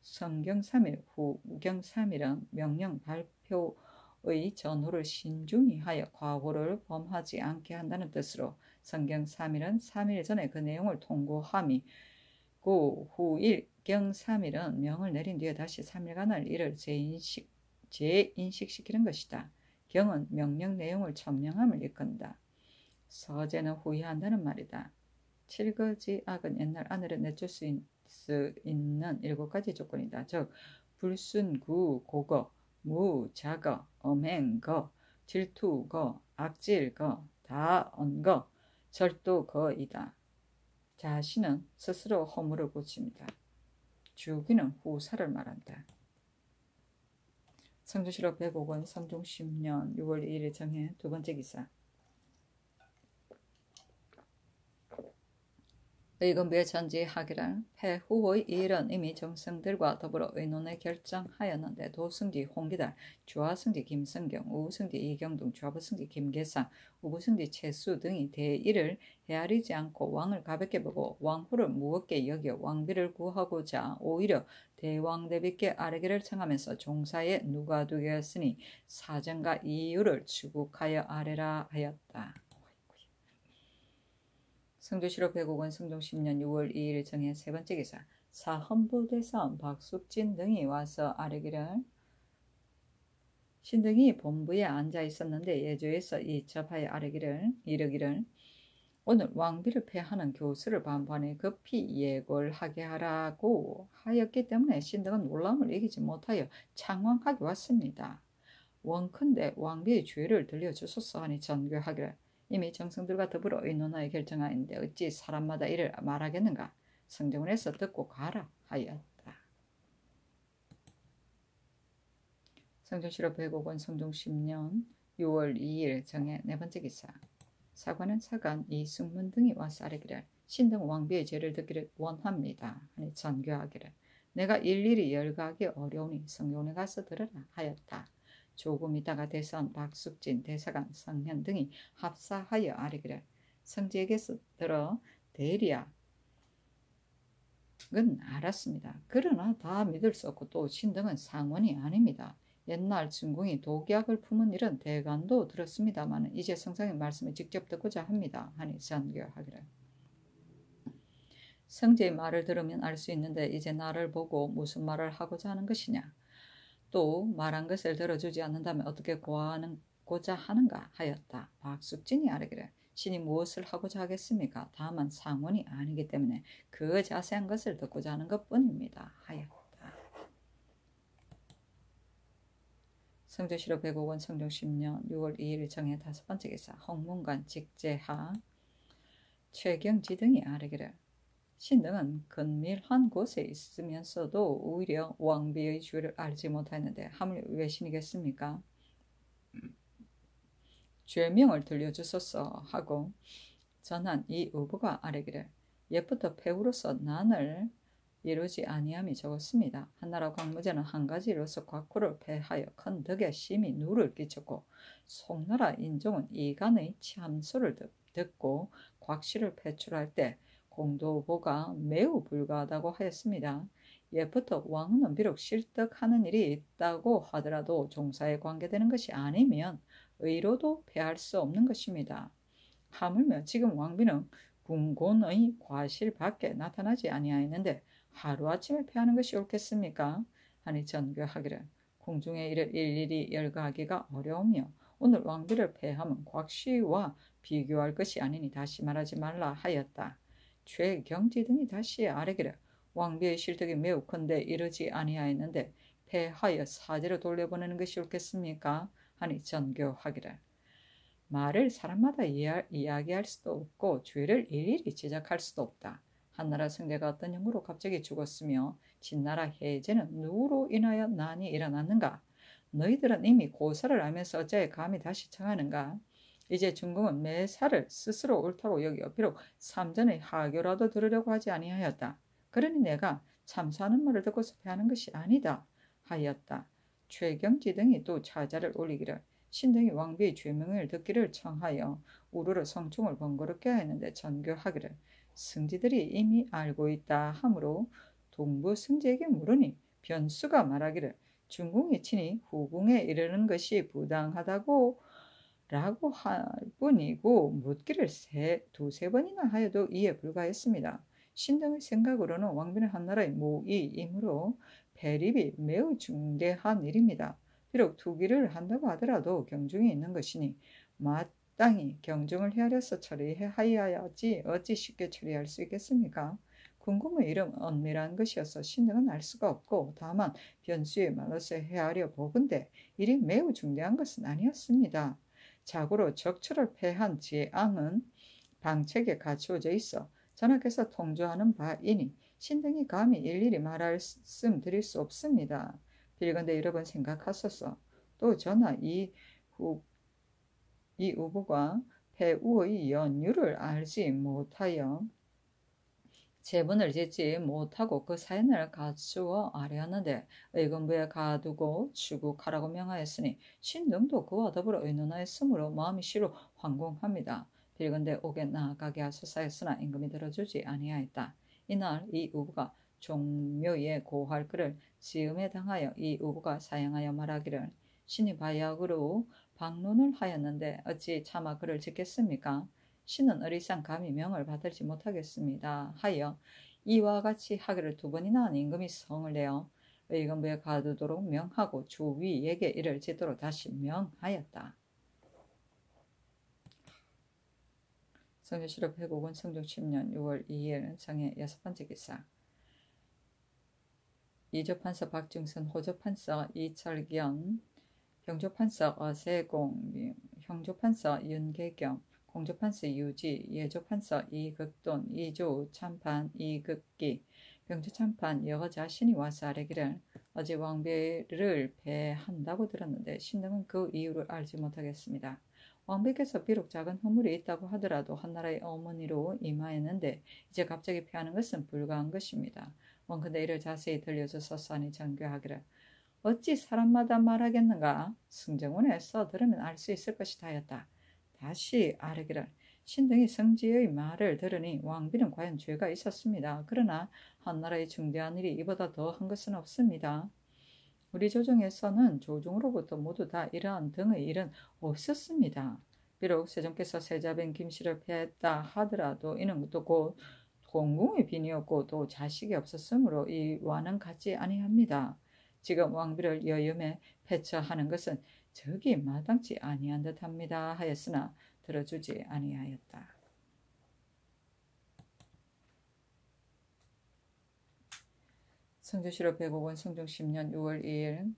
성경 3일, 후경 3일은 명령 발표의 전후를 신중히 하여 과오를 범하지 않게 한다는 뜻으로 성경 3일은 3일 전에 그 내용을 통고함이 그 후일경 3일은 명을 내린 뒤에 다시 3일간을 이를 재인식시키는 것이다. 경은 명령 내용을 천명함을 이끈다. 서제는 후회한다는 말이다. 칠거지 악은 옛날 아내를 내줄 수 있는 7가지 조건이다. 즉 불순구 고거, 무자거, 엄행거, 질투거, 악질거, 다언거, 절도거이다. 자신은 스스로 허물을 고칩니다. 주기는 후사를 말한다. 성주시로 105권 성종 10년 6월 2일 정해 2번째 기사. 의금부의 전지하기를 폐후의 일은 이미 정성들과 더불어 의논에 결정하였는데 도승지 홍기달, 주하승지 김성경, 우승지 이경동, 좌부승지 김계상, 우부승지 최수 등이 대의를 헤아리지 않고 왕을 가볍게 보고 왕후를 무겁게 여겨 왕비를 구하고자 오히려 대왕대비께 아뢰기를 청하면서 종사에 누가 되었으니 사정과 이유를 추국하여 아뢰라 하였다. 성주시로 105권 성종 10년 6월 2일 정해 3번째 기사. 사헌부대사원 박숙진 등이 와서 아뢰기를 신등이 본부에 앉아 있었는데 예조에서 이첩하여 아뢰기를 이르기를 오늘 왕비를 폐하는 교수를 반반에 급히 예고를 하게 하라고 하였기 때문에 신등은 놀람을 이기지 못하여 창왕하게 왔습니다. 원컨대 왕비의 죄를 들려주소서 하니 전교하기를 이미 정성들과 더불어 의논하여 결정하였는데 어찌 사람마다 이를 말하겠는가? 성정을 해서 듣고 가라 하였다. 성종시로 105권 성종 10년 6월 2일 정해 4번째 기사. 사관은 사관 이승문 등이 와서 아뢰기를 신등 왕비의 죄를 듣기를 원합니다. 하니 전교하기를 내가 일일이 열거하기 어려우니 성종에 가서 들으라 하였다. 조금 있다가 대선 박숙진, 대사관, 성현 등이 합사하여 아뢰기를 성지에게서 들어 대리야 은 알았습니다. 그러나 다 믿을 수 없고 또 신등은 상원이 아닙니다. 옛날 중궁이 독약을 품은 일은 대간도 들었습니다만 이제 성상의 말씀을 직접 듣고자 합니다. 하니 전교하기를 성지의 말을 들으면 알 수 있는데 이제 나를 보고 무슨 말을 하고자 하는 것이냐? 또 말한 것을 들어주지 않는다면 어떻게 고하고자 하는가 하였다. 박숙진이 아뢰기를 신이 무엇을 하고자 하겠습니까? 다만 상원이 아니기 때문에 그 자세한 것을 듣고자 하는 것뿐입니다. 하였다. 성주시로 105권 성종 10년 6월 2일 정해 5번째 기사. 홍문관 직제하 최경지 등이 아뢰기를 신등은 근밀한 곳에 있으면서도 오히려 왕비의 죄를 알지 못하였는데 하물 외신이겠습니까? 죄명을 들려주소서 하고 전한 이 의부가 아뢰기를 옛부터 배우로서 난을 이루지 아니함이 적었습니다. 한나라 광무제는 한 가지로서 곽후를 패하여 큰 덕에 심히 누를 끼쳤고 송나라 인종은 이간의 참소를 듣고 곽씨를 배출할 때 공도보가 매우 불가하다고 하였습니다. 옛부터 왕은 비록 실득하는 일이 있다고 하더라도 종사에 관계되는 것이 아니면 의로도 패할 수 없는 것입니다. 하물며 지금 왕비는 궁곤의 과실 밖에 나타나지 아니하였는데 하루아침에 패하는 것이 옳겠습니까? 하니 전교하기를 궁중의 일을 일일이 열거하기가 어려우며 오늘 왕비를 패하면 곽씨와 비교할 것이 아니니 다시 말하지 말라 하였다. 최경지 등이 다시 아뢰기를 왕비의 실덕이 매우 큰데 이르지 아니하였는데 패하여 사제로 돌려보내는 것이 옳겠습니까? 하니 전교하기를 말을 사람마다 이야기할 수도 없고 죄를 일일이 지적할 수도 없다. 한나라 승대가 어떤 형으로 갑자기 죽었으며 진나라 해제는 누구로 인하여 난이 일어났는가? 너희들은 이미 고사를 알면서 어째 감히 다시 청하는가? 이제 중궁은 매사를 스스로 옳다고 여겨 비록 삼전의 하교라도 들으려고 하지 아니하였다. 그러니 내가 참사하는 말을 듣고서 패하는 것이 아니다 하였다. 최경지 등이 또 차자를 올리기를 신등이 왕비의 죄명을 듣기를 청하여 우르르 성충을 번거롭게 하였는데 전교하기를 승지들이 이미 알고 있다 하므로 동부 승지에게 물으니 변수가 말하기를 중궁이 친히 후궁에 이르는 것이 부당하다고 라고 할 뿐이고 묻기를 두세 번이나 하여도 이에 불과했습니다. 신등의 생각으로는 왕비는 한나라의 모의이므로 배립이 매우 중대한 일입니다. 비록 투기를 한다고 하더라도 경중이 있는 것이니 마땅히 경중을 헤아려서 처리하여야지 어찌 쉽게 처리할 수 있겠습니까? 궁금의 이름 은밀한 것이어서 신등은 알 수가 없고 다만 변수의 말로서 헤아려 보건대 일이 매우 중대한 것은 아니었습니다. 자고로 적처를 패한 재앙은 방책에 갖추어져 있어 전하께서 통조하는 바이니 신등이 감히 일일이 말씀 드릴 수 없습니다. 빌건대 여러 번 생각하소서. 또 전하 이 우부가 패우의 연유를 알지 못하여 제분을 짓지 못하고 그 사연을 갖추어 아뢰었는데 의금부에 가두고 추국하라고 명하였으니 신등도 그와 더불어 의논하였으므로 마음이 시로 황공합니다. 빌건대 옥에 나아가게 하소서하였으나 임금이 들어주지 아니하였다. 이날 이 우부가 종묘에 고할 그를 지음에 당하여 이 우부가 사양하여 말하기를 신이 바야흐로 방론을 하였는데 어찌 차마 그를 짓겠습니까? 신은 어리상 감히 명을 받들지 못하겠습니다. 하여 이와 같이 하기를 두 번이나 한 임금이 성을 내어 의금부에 가두도록 명하고 주위에게 이를 짓도록 다시 명하였다. 성조실록 105권 성종 10년 6월 2일 정의 6번째 기사 이조판서 박중선, 호조판서 이철견, 경조판서 어세공, 형조판서 윤계경, 공조판서 유지, 예조판서 이극돈, 이조 참판 이극기, 병조참판 여거 자신이 와서 아뢰기를 어제 왕비를 배한다고 들었는데 신등은 그 이유를 알지 못하겠습니다. 왕비께서 비록 작은 허물이 있다고 하더라도 한나라의 어머니로 임하였는데 이제 갑자기 패하는 것은 불가한 것입니다. 원컨대 이를 자세히 들려줘서 하니 전교하기를 어찌 사람마다 말하겠는가? 승정원에서 들으면 알 수 있을 것이다 하였다. 다시 아뢰기를 신등이 성지의 말을 들으니 왕비는 과연 죄가 있었습니다. 그러나 한나라의 중대한 일이 이보다 더한 것은 없습니다. 우리 조정에서는 조정으로부터 모두 다 이러한 등의 일은 없었습니다. 비록 세종께서 세자빈 김씨를 패했다 하더라도 이는 또 곧 공궁의 빈이었고 또 자식이 없었으므로 이와는 같지 아니합니다. 지금 왕비를 여염에 패처하는 것은 적이 마땅치 아니한 듯합니다 하였으나 들어주지 아니하였다. 성조실록 105권 성종 10년 6월 2일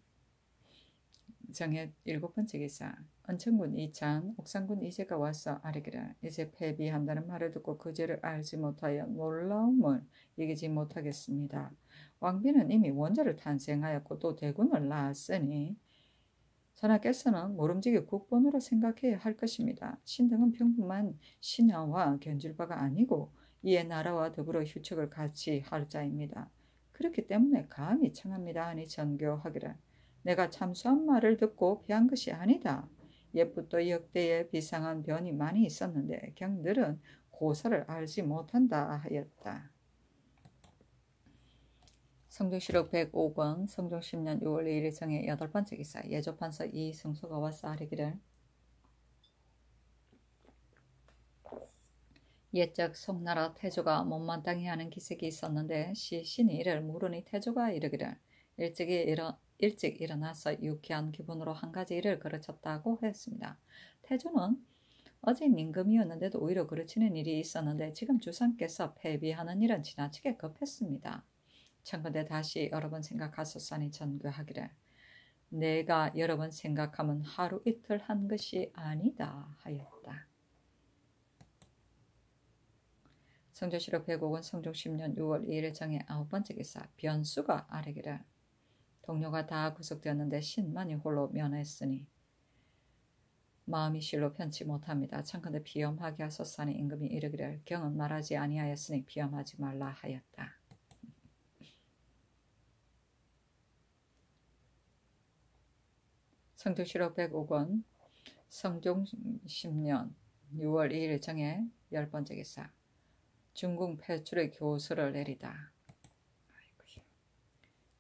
정해 7번째 기사 은천군 이찬, 옥산군 이제가 와서 아뢰기를 이제 패비한다는 말을 듣고 그 죄를 알지 못하여 놀라움을 이기지 못하겠습니다. 왕비는 이미 원자를 탄생하였고 또 대군을 낳았으니 전하께서는 모름지기 국본으로 생각해야 할 것입니다. 신등은 평범한 신하와 견줄 바가 아니고 이에 나라와 더불어 휴척을 같이 할 자입니다. 그렇기 때문에 감히 청합니다 하니 전교하기를 내가 참수한 말을 듣고 패한 것이 아니다. 옛부터 역대에 비상한 변이 많이 있었는데 경들은 고사를 알지 못한다 하였다. 성종실록 105권 성종 10년 6월 2일 정해 8번째 기사 예조판서 이승수가 와서 아뢰기를 옛적 송나라 태조가 못마땅히 하는 기색이 있었는데 신이 이를 물으니 태조가 이르기를 일찍이 일찍 일어나서 유쾌한 기분으로 한 가지 일을 그르쳤다고 했습니다. 태조는 어제 임금이었는데도 오히려 그르치는 일이 있었는데 지금 주상께서 폐비하는 일은 지나치게 급했습니다. 청컨대 다시 여러 번 생각하셨사니 전교하기를 내가 여러 번 생각하면 하루 이틀 한 것이 아니다 하였다. 성조실록 105권 성종 10년 6월 2일 정해 9번째 기사 변수가 아래기를 동료가 다 구속되었는데 신만이 홀로 면했으니 마음이 실로 편치 못합니다. 청컨대 비염하게 하소서니 임금이 이르기를 경은 말하지 아니하였으니 비염하지 말라 하였다. 성조실록 105권 성종 10년 6월 2일 정해 10번째 기사 중궁 폐출의 교수를 내리다.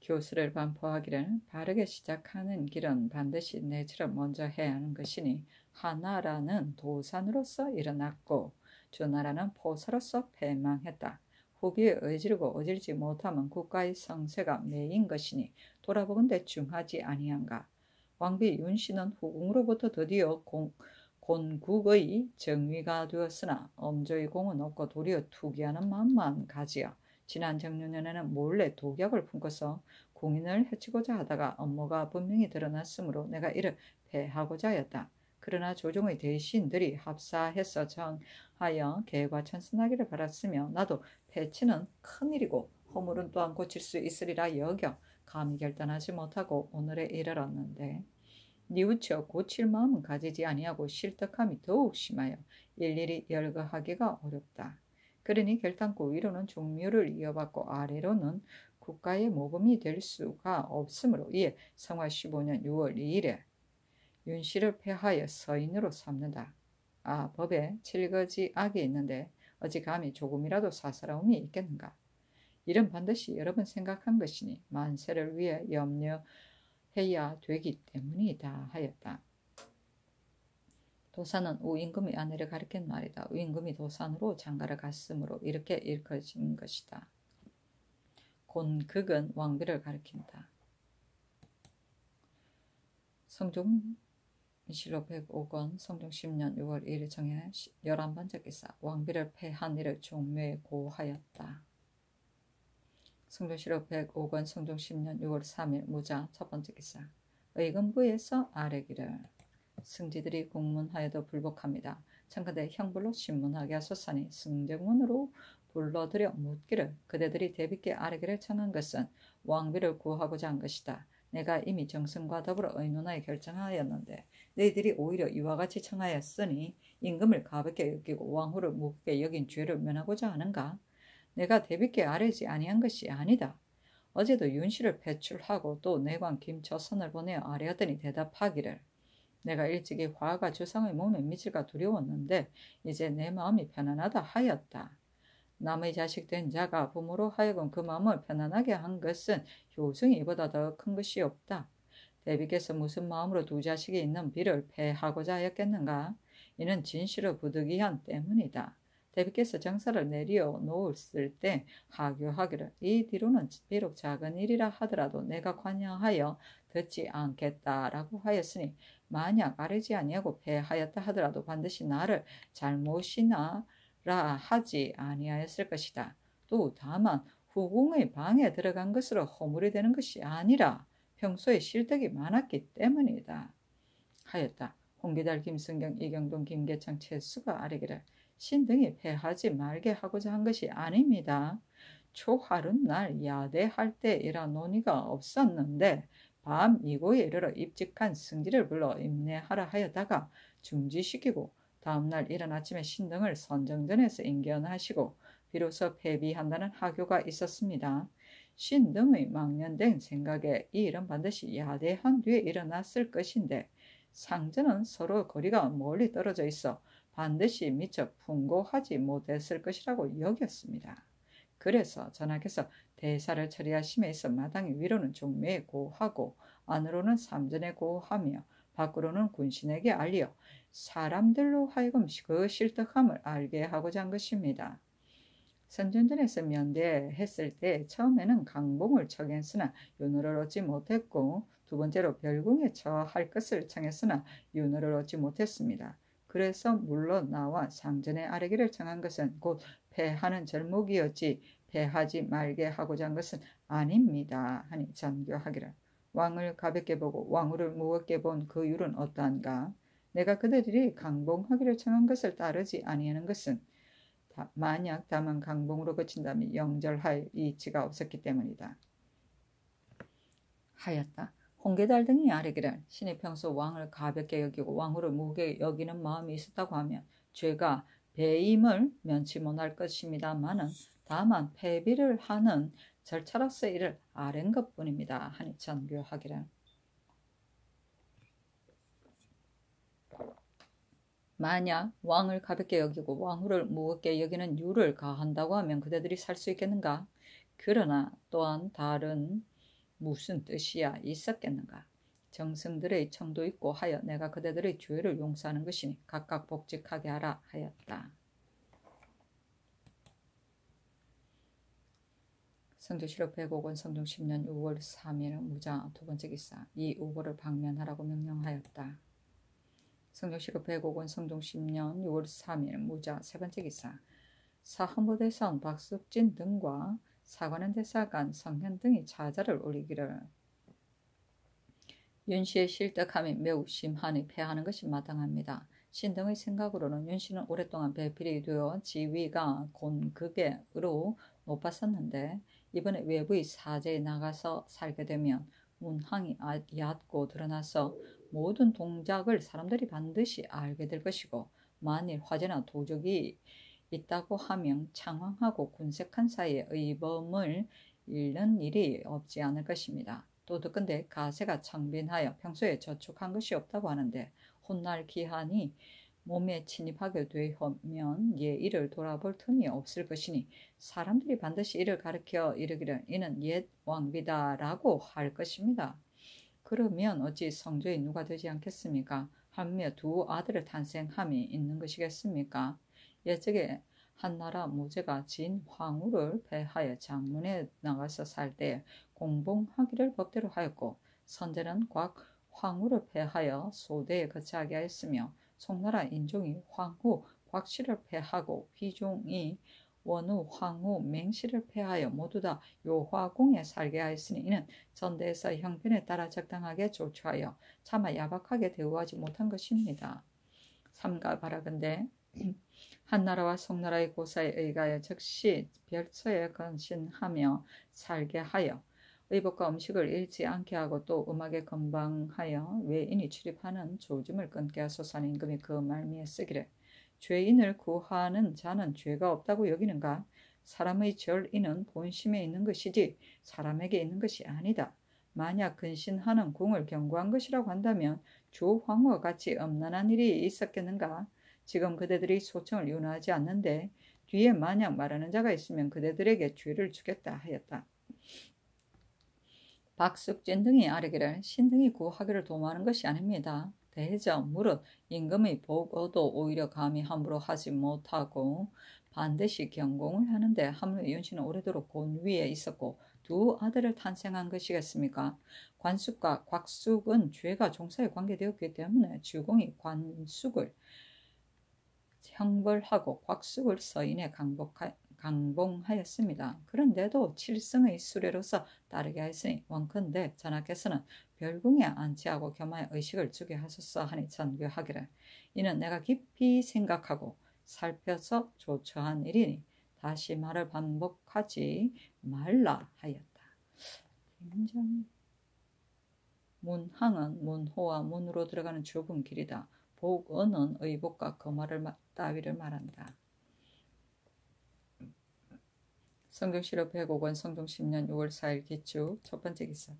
교수를 반포하기를 바르게 시작하는 길은 반드시 내지를 먼저 해야 하는 것이니 하나라는 도산으로서 일어났고 주나라는 포사로서 패망했다. 후기에 의지르고 어질지 못하면 국가의 성세가 매인 것이니 돌아보건대 중하지 아니한가. 왕비 윤씨는 후궁으로부터 드디어 곤국의 정위가 되었으나 엄조의 공은 없고 도리어 투기하는 마음만 가지어 지난 정유년에는 몰래 독약을 품고서 궁인을 해치고자 하다가 업무가 분명히 드러났으므로 내가 이를 패하고자 하였다. 그러나 조정의 대신들이 합사해서 정하여 계획과 천선하기를 바랐으며 나도 패치는 큰일이고 허물은 또한 고칠 수 있으리라 여겨 감히 결단하지 못하고 오늘에 이르렀는데 뉘우쳐 고칠 마음은 가지지 아니하고 실득함이 더욱 심하여 일일이 열거하기가 어렵다. 그러니 결단코 위로는 종묘를 이어받고 아래로는 국가의 모범이 될 수가 없으므로 이에 성화 15년 6월 2일에 윤씨를 폐하여 서인으로 삼는다. 아, 법에 칠거지 악이 있는데 어찌 감히 조금이라도 사사로움이 있겠는가. 이는 반드시 여러 번 생각한 것이니 만세를 위해 염려해야 되기 때문이다 하였다. 도산은 우임금의 아내를 가리킨 말이다. 우임금이 도산으로 장가를 갔으므로 이렇게 일컬어진 것이다. 곤극은 왕비를 가리킨다. 성종 실록 105권 성종 10년 6월 1일 정해 11번째 기사 왕비를 패한 일을 종묘에 고하였다. 성종실록 105권 성종 10년 6월 3일 무자 첫번째 기사 의금부에서 아래기를 승지들이 공문하여도 불복합니다. 청컨대 형불로 신문하게 하소서니 승정문으로 불러들여 묻기를 그대들이 대비께 아래기를 청한 것은 왕비를 구하고자 한 것이다. 내가 이미 정승과 더불어 의논하여 결정하였는데 너희들이 오히려 이와 같이 청하였으니 임금을 가볍게 여기고 왕후를 무겁게 여긴 죄를 면하고자 하는가? 내가 대비께 아뢰지 아니한 것이 아니다. 어제도 윤씨를 배출하고 또 내관 김처선을 보내어 아뢰었더니 대답하기를 내가 일찍이 화가 주상의 몸에 미칠까 두려웠는데 이제 내 마음이 편안하다 하였다. 남의 자식 된 자가 부모로 하여금 그 마음을 편안하게 한 것은 효승이 이보다 더 큰 것이 없다. 대비께서 무슨 마음으로 두 자식이 있는 비를 패하고자 하였겠는가? 이는 진실로 부득이한 때문이다. 대비께서 정사를 내려 놓았을 때 하교하기를 이 뒤로는 비록 작은 일이라 하더라도 내가 관여하여 듣지 않겠다라고 하였으니 만약 아뢰지 아니하고 패하였다 하더라도 반드시 나를 잘못이나 라 하지 아니하였을 것이다. 또 다만 후궁의 방에 들어간 것으로 허물이 되는 것이 아니라 평소에 실덕이 많았기 때문이다 하였다. 홍기달, 김승경, 이경동, 김계창, 최수가 아뢰기를 신등이 패하지 말게 하고자 한 것이 아닙니다. 초하룻날 야대할 때 이런 논의가 없었는데 밤 이고에 이르러 입직한 승지를 불러 임내하라 하였다가 중지시키고 다음날 이른 아침에 신등을 선정전에서 인견하시고 비로소 폐비한다는 하교가 있었습니다. 신등의 망년된 생각에 이 일은 반드시 야대한 뒤에 일어났을 것인데 상전은 서로 거리가 멀리 떨어져 있어 반드시 미처 풍고하지 못했을 것이라고 여겼습니다. 그래서 전하께서 대사를 처리하심에 있어 마당의 위로는 종묘에 고하고 안으로는 삼전에 고하며 밖으로는 군신에게 알려 사람들로 하여금 그 실득함을 알게 하고자 한 것입니다. 선전전에서 면대했을 때 처음에는 강봉을 청했으나 윤호를 얻지 못했고 두 번째로 별궁에 처할 것을 청했으나 윤호를 얻지 못했습니다. 그래서 물러나와 상전의 아래기를 청한 것은 곧 패하는 절목이었지 패하지 말게 하고자 한 것은 아닙니다. 하니 전교하기를 왕을 가볍게 보고 왕후를 무겁게 본 그 이유는 어떠한가? 내가 그들이 강봉하기를 청한 것을 따르지 아니하는 것은 만약 다만 강봉으로 그친다면 영절할 이치가 없었기 때문이다. 하였다. 홍계달 등이 아뢰기를 신이 평소 왕을 가볍게 여기고 왕후를 무게 여기는 마음이 있었다고 하면 죄가 배임을 면치 못할 것입니다마는 다만 패비를 하는 절차로서 이를 아랜 것뿐입니다. 하니 전교하기를 만약 왕을 가볍게 여기고 왕후를 무겁게 여기는 유를 가한다고 하면 그대들이 살 수 있겠는가? 그러나 또한 다른 무슨 뜻이야 있었겠는가? 정승들의 청도 있고 하여 내가 그대들의 죄를 용서하는 것이니 각각 복직하게 하라 하였다. 성조실록 105권 성종 10년 6월 3일 무자 두 번째 기사 이 우보를 방면하라고 명령하였다. 성종실록 105권 성종 10년 6월 3일 무자 세 번째 기사 사헌부대사원 박숙진 등과 사관원 대사관 성현 등이 차자를 올리기를 윤씨의 실덕함이 매우 심하니 패하는 것이 마땅합니다. 신등의 생각으로는 윤씨는 오랫동안 배필이 되어 지위가 곤극으로 높았었는데 이번에 외부의 사제에 나가서 살게 되면 문항이 얕고 드러나서 모든 동작을 사람들이 반드시 알게 될 것이고 만일 화재나 도적이 있다고 하면 창황하고 군색한 사이에 의범을 잃는 일이 없지 않을 것입니다. 또 듣건대 가세가 청빈하여 평소에 저축한 것이 없다고 하는데 훗날 기한이 몸에 침입하게 되면 이를 돌아볼 틈이 없을 것이니 사람들이 반드시 이를 가르쳐 이르기를 이는 옛 왕비다라고 할 것입니다. 그러면 어찌 성조의 누가 되지 않겠습니까? 하며 두 아들을 탄생함이 있는 것이겠습니까? 예적에 한나라 모제가 진 황후를 패하여 장문에 나가서 살 때 공봉하기를 법대로 하였고 선제는 곽 황후를 패하여 소대에 거처하게 하였으며 송나라 인종이 황후 곽씨를 패하고 휘종이 원후 황후 맹씨를 패하여 모두 다 요화궁에 살게 하였으니 이는 전대에서 형편에 따라 적당하게 조처하여 차마 야박하게 대우하지 못한 것입니다. 삼가 바라건대 한나라와 송나라의 고사에 의하여 즉시 별처에 건신하며 살게 하여 의복과 음식을 잃지 않게 하고 또 음악에 건방하여 외인이 출입하는 조짐을 끊게 하소서 하는 임금이 그 말미에 쓰기를 죄인을 구하는 자는 죄가 없다고 여기는가? 사람의 절이는 본심에 있는 것이지 사람에게 있는 것이 아니다. 만약 근신하는 궁을 경고한 것이라고 한다면 조 황후와 같이 엄난한 일이 있었겠는가? 지금 그대들이 소청을 윤호하지 않는데 뒤에 만약 말하는 자가 있으면 그대들에게 죄를 주겠다 하였다. 박숙진 등이 아뢰기를 신등이 구하기를 도모하는 것이 아닙니다. 대저 무릇 임금의 보고도 오히려 감히 함부로 하지 못하고 반드시 경공을 하는데 하물며 윤씨는 오래도록 곤위에 있었고 두 아들을 탄생한 것이겠습니까? 관숙과 곽숙은 죄가 종사에 관계되었기 때문에 주공이 관숙을 형벌하고 곽숙을 서인에 강봉하였습니다. 그런데도 칠성의 수레로서 따르게 하였으니 원컨대 전하께서는 별궁에 안치하고 겸하여 의식을 주게 하소서 하니 전교하기를 이는 내가 깊이 생각하고 살펴서 조처한 일이니 다시 말을 반복하지 말라 하였다. 굉장히 문항은 문호와 문으로 들어가는 좁은 길이다. 복언은 의복과 거말을 따위를 말한다. 성종실록 105권 성종 10년 6월 4일 기축 첫 번째 기사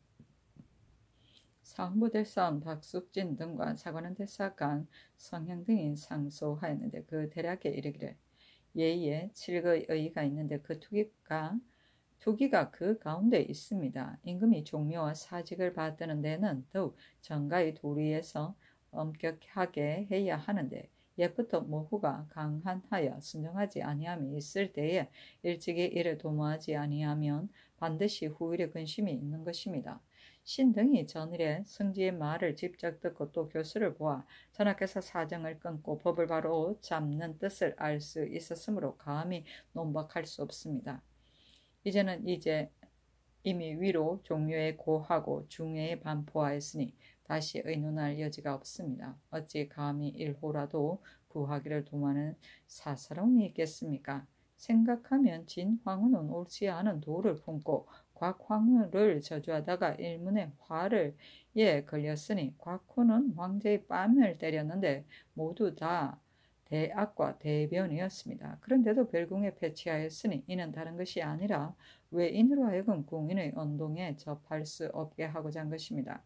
사헌부대사원 박숙진 등과 사관원 대사관 성형 등이 상소하였는데 그 대략에 이르기를 예의에 칠거의 의의가 있는데 그 투기가 그 가운데 있습니다. 임금이 종묘와 사직을 받드는 데는 더욱 정가의 도리에서 엄격하게 해야 하는데 옛부터 모후가 강한하여 순정하지 아니함이 있을 때에 일찍이 이를 도모하지 아니하면 반드시 후일에 근심이 있는 것입니다. 신등이 전일에 승지의 말을 직접 듣고 또 교수를 보아 전하께서 사정을 끊고 법을 바로 잡는 뜻을 알 수 있었으므로 감히 논박할 수 없습니다. 이제는 이미 위로 종료에 고하고 중회에 반포하였으니 다시 의논할 여지가 없습니다. 어찌 감히 일호라도 구하기를 도모하는 사사로움이 있겠습니까? 생각하면 진황후는 옳지 않은 도를 품고 곽황후를 저주하다가 일문의 화를 걸렸으니 곽후는 황제의 뺨을 때렸는데 모두 다 대악과 대변이었습니다. 그런데도 별궁에 배치하였으니 이는 다른 것이 아니라 외인으로 하여금 궁인의 언동에 접할 수 없게 하고자 한 것입니다.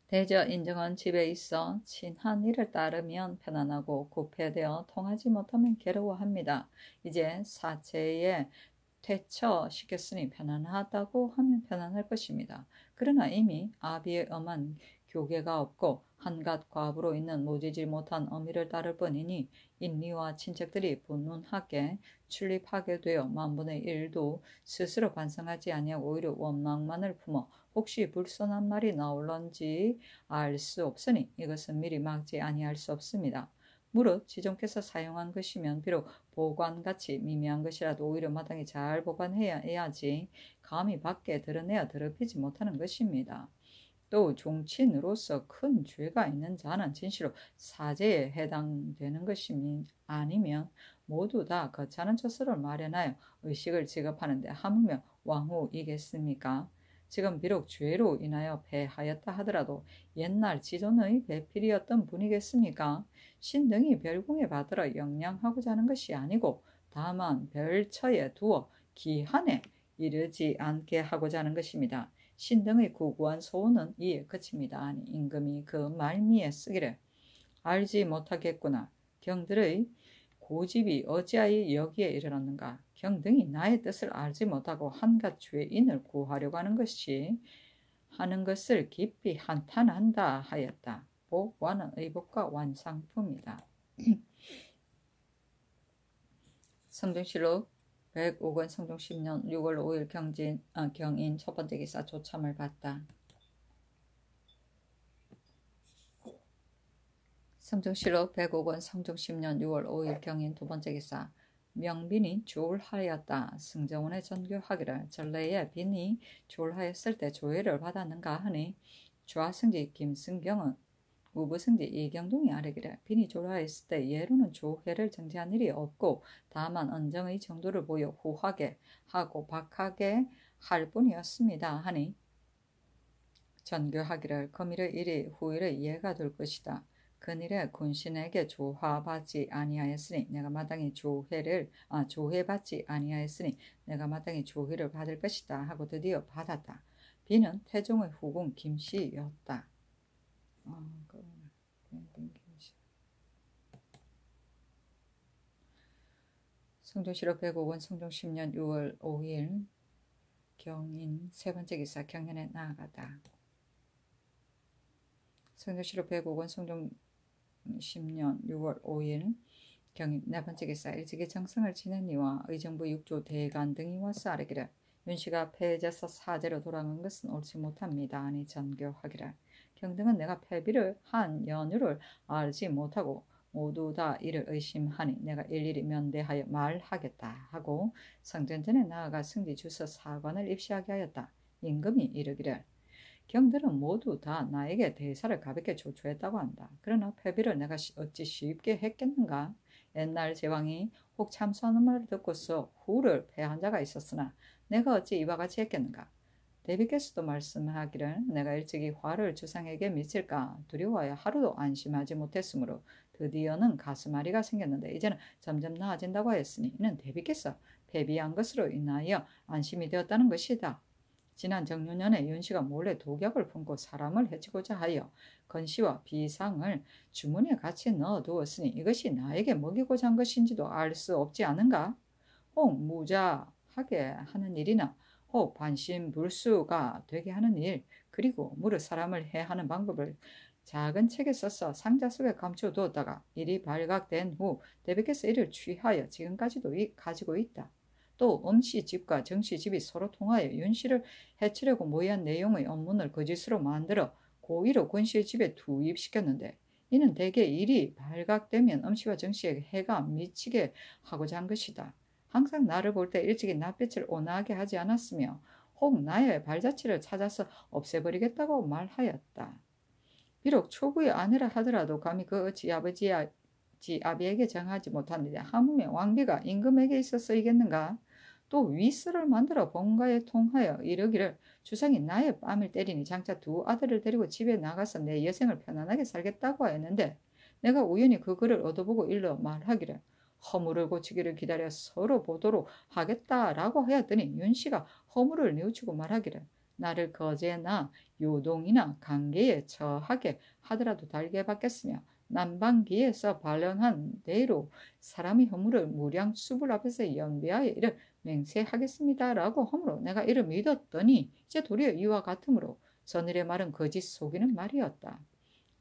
대저 인정한 집에 있어 친한 이를 따르면 편안하고 구패되어 통하지 못하면 괴로워합니다. 이제 사체에 퇴처시켰으니 편안하다고 하면 편안할 것입니다. 그러나 이미 아비의 엄한 교계가 없고 한갓 과부로 있는 모지지 못한 어미를 따를 뿐이니 인리와 친척들이 분운하게 출입하게 되어 만분의 일도 스스로 반성하지 아니하고 오히려 원망만을 품어 혹시 불손한 말이 나올런지 알 수 없으니 이것은 미리 막지 아니할 수 없습니다. 무릇 지존께서 사용한 것이면 비록 보관같이 미미한 것이라도 오히려 마땅히 잘 보관해야지 감히 밖에 드러내야 더럽히지 못하는 것입니다. 또 종친으로서 큰 죄가 있는 자는 진실로 사죄에 해당되는 것이 아니면 모두 다 거창한 처소를 마련하여 의식을 지급하는데 하물며 왕후이겠습니까? 지금 비록 죄로 인하여 패하였다 하더라도 옛날 지존의 배필이었던 분이겠습니까? 신등이 별궁에 받으러 영양하고자 하는 것이 아니고 다만 별처에 두어 기한에 이르지 않게 하고자 하는 것입니다. 신등의 구구한 소원은 이에 그칩니다. 아니 임금이 그 말미에 쓰기를 알지 못하겠구나. 경들의 고집이 어찌하여 여기에 이르렀는가. 경등이 나의 뜻을 알지 못하고 한갓 죄인을 구하려고 하는 것을 깊이 한탄한다 하였다. 복와는 의복과 완상품이다. 성종실록 105권 성종 10년 6월 5일 경인 첫 번째 기사 조참을 받다. 성종실록 105권 성종 10년 6월 5일 경인 두 번째 기사 명빈이 조울하였다. 승정원에 전교하기를 전래에 빈이 조울하였을 때 조회를 받았는가 하니 좌승지 김승경은 우부승지 이경동이 아뢰기를 빈이 조울하였을 때 예로는 조회를 정지한 일이 없고 다만 언정의 정도를 보여 후하게 하고 박하게 할 뿐이었습니다 하니 전교하기를 금일의 일이 후일의 이해가 될 것이다. 근일에 군신에게 조화받지 아니하였으니 내가 마땅히 조회받지 아니하였으니 내가 마땅히 조회를 받을 것이다 하고 드디어 받았다. 비는 태종의 후궁 김씨였다. 성종실록 105권 성종 10년 6월 5일 경인 세 번째 기사 경연에 나아가다. 성종실록 105권 성종 10년 6월 5일 경인 네 번째 기사 일찍이 정성을 지내니와 의정부 6조 대간 등이 와서 아뢰기를 윤씨가 패해져서 사제로 돌아간 것은 옳지 못합니다. 아니 전교하기를 경등은 내가 패비를 한 연유를 알지 못하고 모두 다 이를 의심하니 내가 일일이 면대하여 말하겠다 하고 성전전에 나아가 승지 주서 사관을 입시하게 하였다. 임금이 이르기를 경들은 모두 다 나에게 대사를 가볍게 조초했다고 한다. 그러나 패비를 내가 어찌 쉽게 했겠는가? 옛날 제왕이 혹 참수하는 말을 듣고서 후를 패한 자가 있었으나 내가 어찌 이와 같이 했겠는가? 대비께서도 말씀하기를 내가 일찍이 화를 주상에게 미칠까 두려워하여 하루도 안심하지 못했으므로 드디어는 가슴앓이가 생겼는데 이제는 점점 나아진다고 하였으니 이는 대비께서 패비한 것으로 인하여 안심이 되었다는 것이다. 지난 정유년에 윤씨가 몰래 독약을 품고 사람을 해치고자 하여 건씨와 비상을 주문에 같이 넣어두었으니 이것이 나에게 먹이고자 한 것인지도 알 수 없지 않은가? 혹 무자하게 하는 일이나 혹 반신불수가 되게 하는 일 그리고 무릇 사람을 해하는 방법을 작은 책에 써서 상자 속에 감춰두었다가 일이 발각된 후 대백께서 이를 취하여 지금까지도 가지고 있다. 또 엄씨 집과 정씨 집이 서로 통하여 윤씨를 해치려고 모의한 내용의 업문을 거짓으로 만들어 고의로 권씨의 집에 투입시켰는데 이는 대개 일이 발각되면 엄씨와 정씨에게 해가 미치게 하고자 한 것이다. 항상 나를 볼 때 일찍이 낯빛을 온화하게 하지 않았으며 혹 나의 발자취를 찾아서 없애버리겠다고 말하였다. 비록 초구의 아내라 하더라도 감히 그 지아비에게 정하지 못하는데 하물며 왕비가 임금에게 있어서이겠는가? 또 위스를 만들어 본가에 통하여 이르기를 주상이 나의 뺨을 때리니 장차 두 아들을 데리고 집에 나가서 내 여생을 편안하게 살겠다고 하였는데 내가 우연히 그 글을 얻어보고 일러 말하기를 허물을 고치기를 기다려 서로 보도록 하겠다라고 하였더니 윤씨가 허물을 뉘우치고 말하기를 나를 거제나 요동이나 관계에 처하게 하더라도 달게 받겠으며 남방기에서 발령한 대로 사람의 허물을 무량 수불 앞에서 연비하여 이를 맹세하겠습니다라고 하므로 내가 이를 믿었더니 이제 도리어 이와 같으므로 전일의 말은 거짓 속이는 말이었다.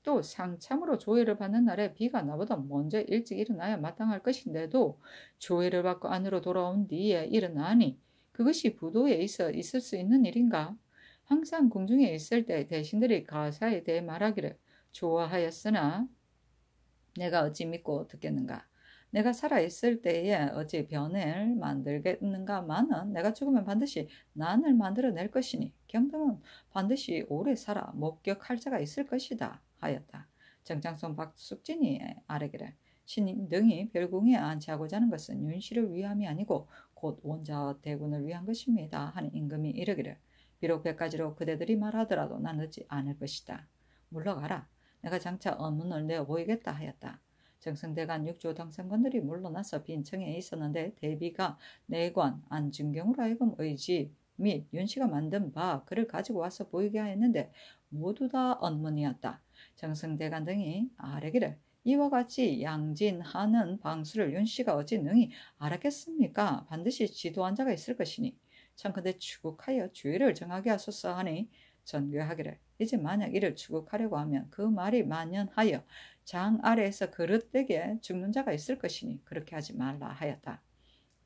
또 상참으로 조회를 받는 날에 비가 나보다 먼저 일찍 일어나야 마땅할 것인데도 조회를 받고 안으로 돌아온 뒤에 일어나니 그것이 부도에 있을 수 있는 일인가? 항상 궁중에 있을 때 대신들이 가사에 대해 말하기를 좋아하였으나 내가 어찌 믿고 듣겠는가? 내가 살아있을 때에 어찌 변을 만들겠는가마는 내가 죽으면 반드시 난을 만들어낼 것이니 경등은 반드시 오래 살아 목격할 자가 있을 것이다 하였다. 정장손 박숙진이 아뢰기를 신임 등이 별궁에 안치하고자 하는 것은 윤씨를 위함이 아니고 곧 원자 대군을 위한 것입니다 하는 임금이 이르기를 비록 100가지로 그대들이 말하더라도 난 늦지 않을 것이다. 물러가라. 내가 장차 언문을 내어 보이겠다 하였다. 정승대간 6조 당선관들이 물러나서 빈청에 있었는데 대비가 내관 안중경으로 하여금 의지 및 윤씨가 만든 바 그를 가지고 와서 보이게 하였는데 모두 다 언문이었다. 정승대간 등이 아뢰기를 이와 같이 양진하는 방수를 윤씨가 어찌 능히 알았겠습니까? 반드시 지도한 자가 있을 것이니 참컨대 추국하여 주의를 정하게 하소서 하니 전교하기를 이제 만약 이를 추국하려고 하면 그 말이 만연하여 장 아래에서 그릇되게 죽는 자가 있을 것이니 그렇게 하지 말라 하였다.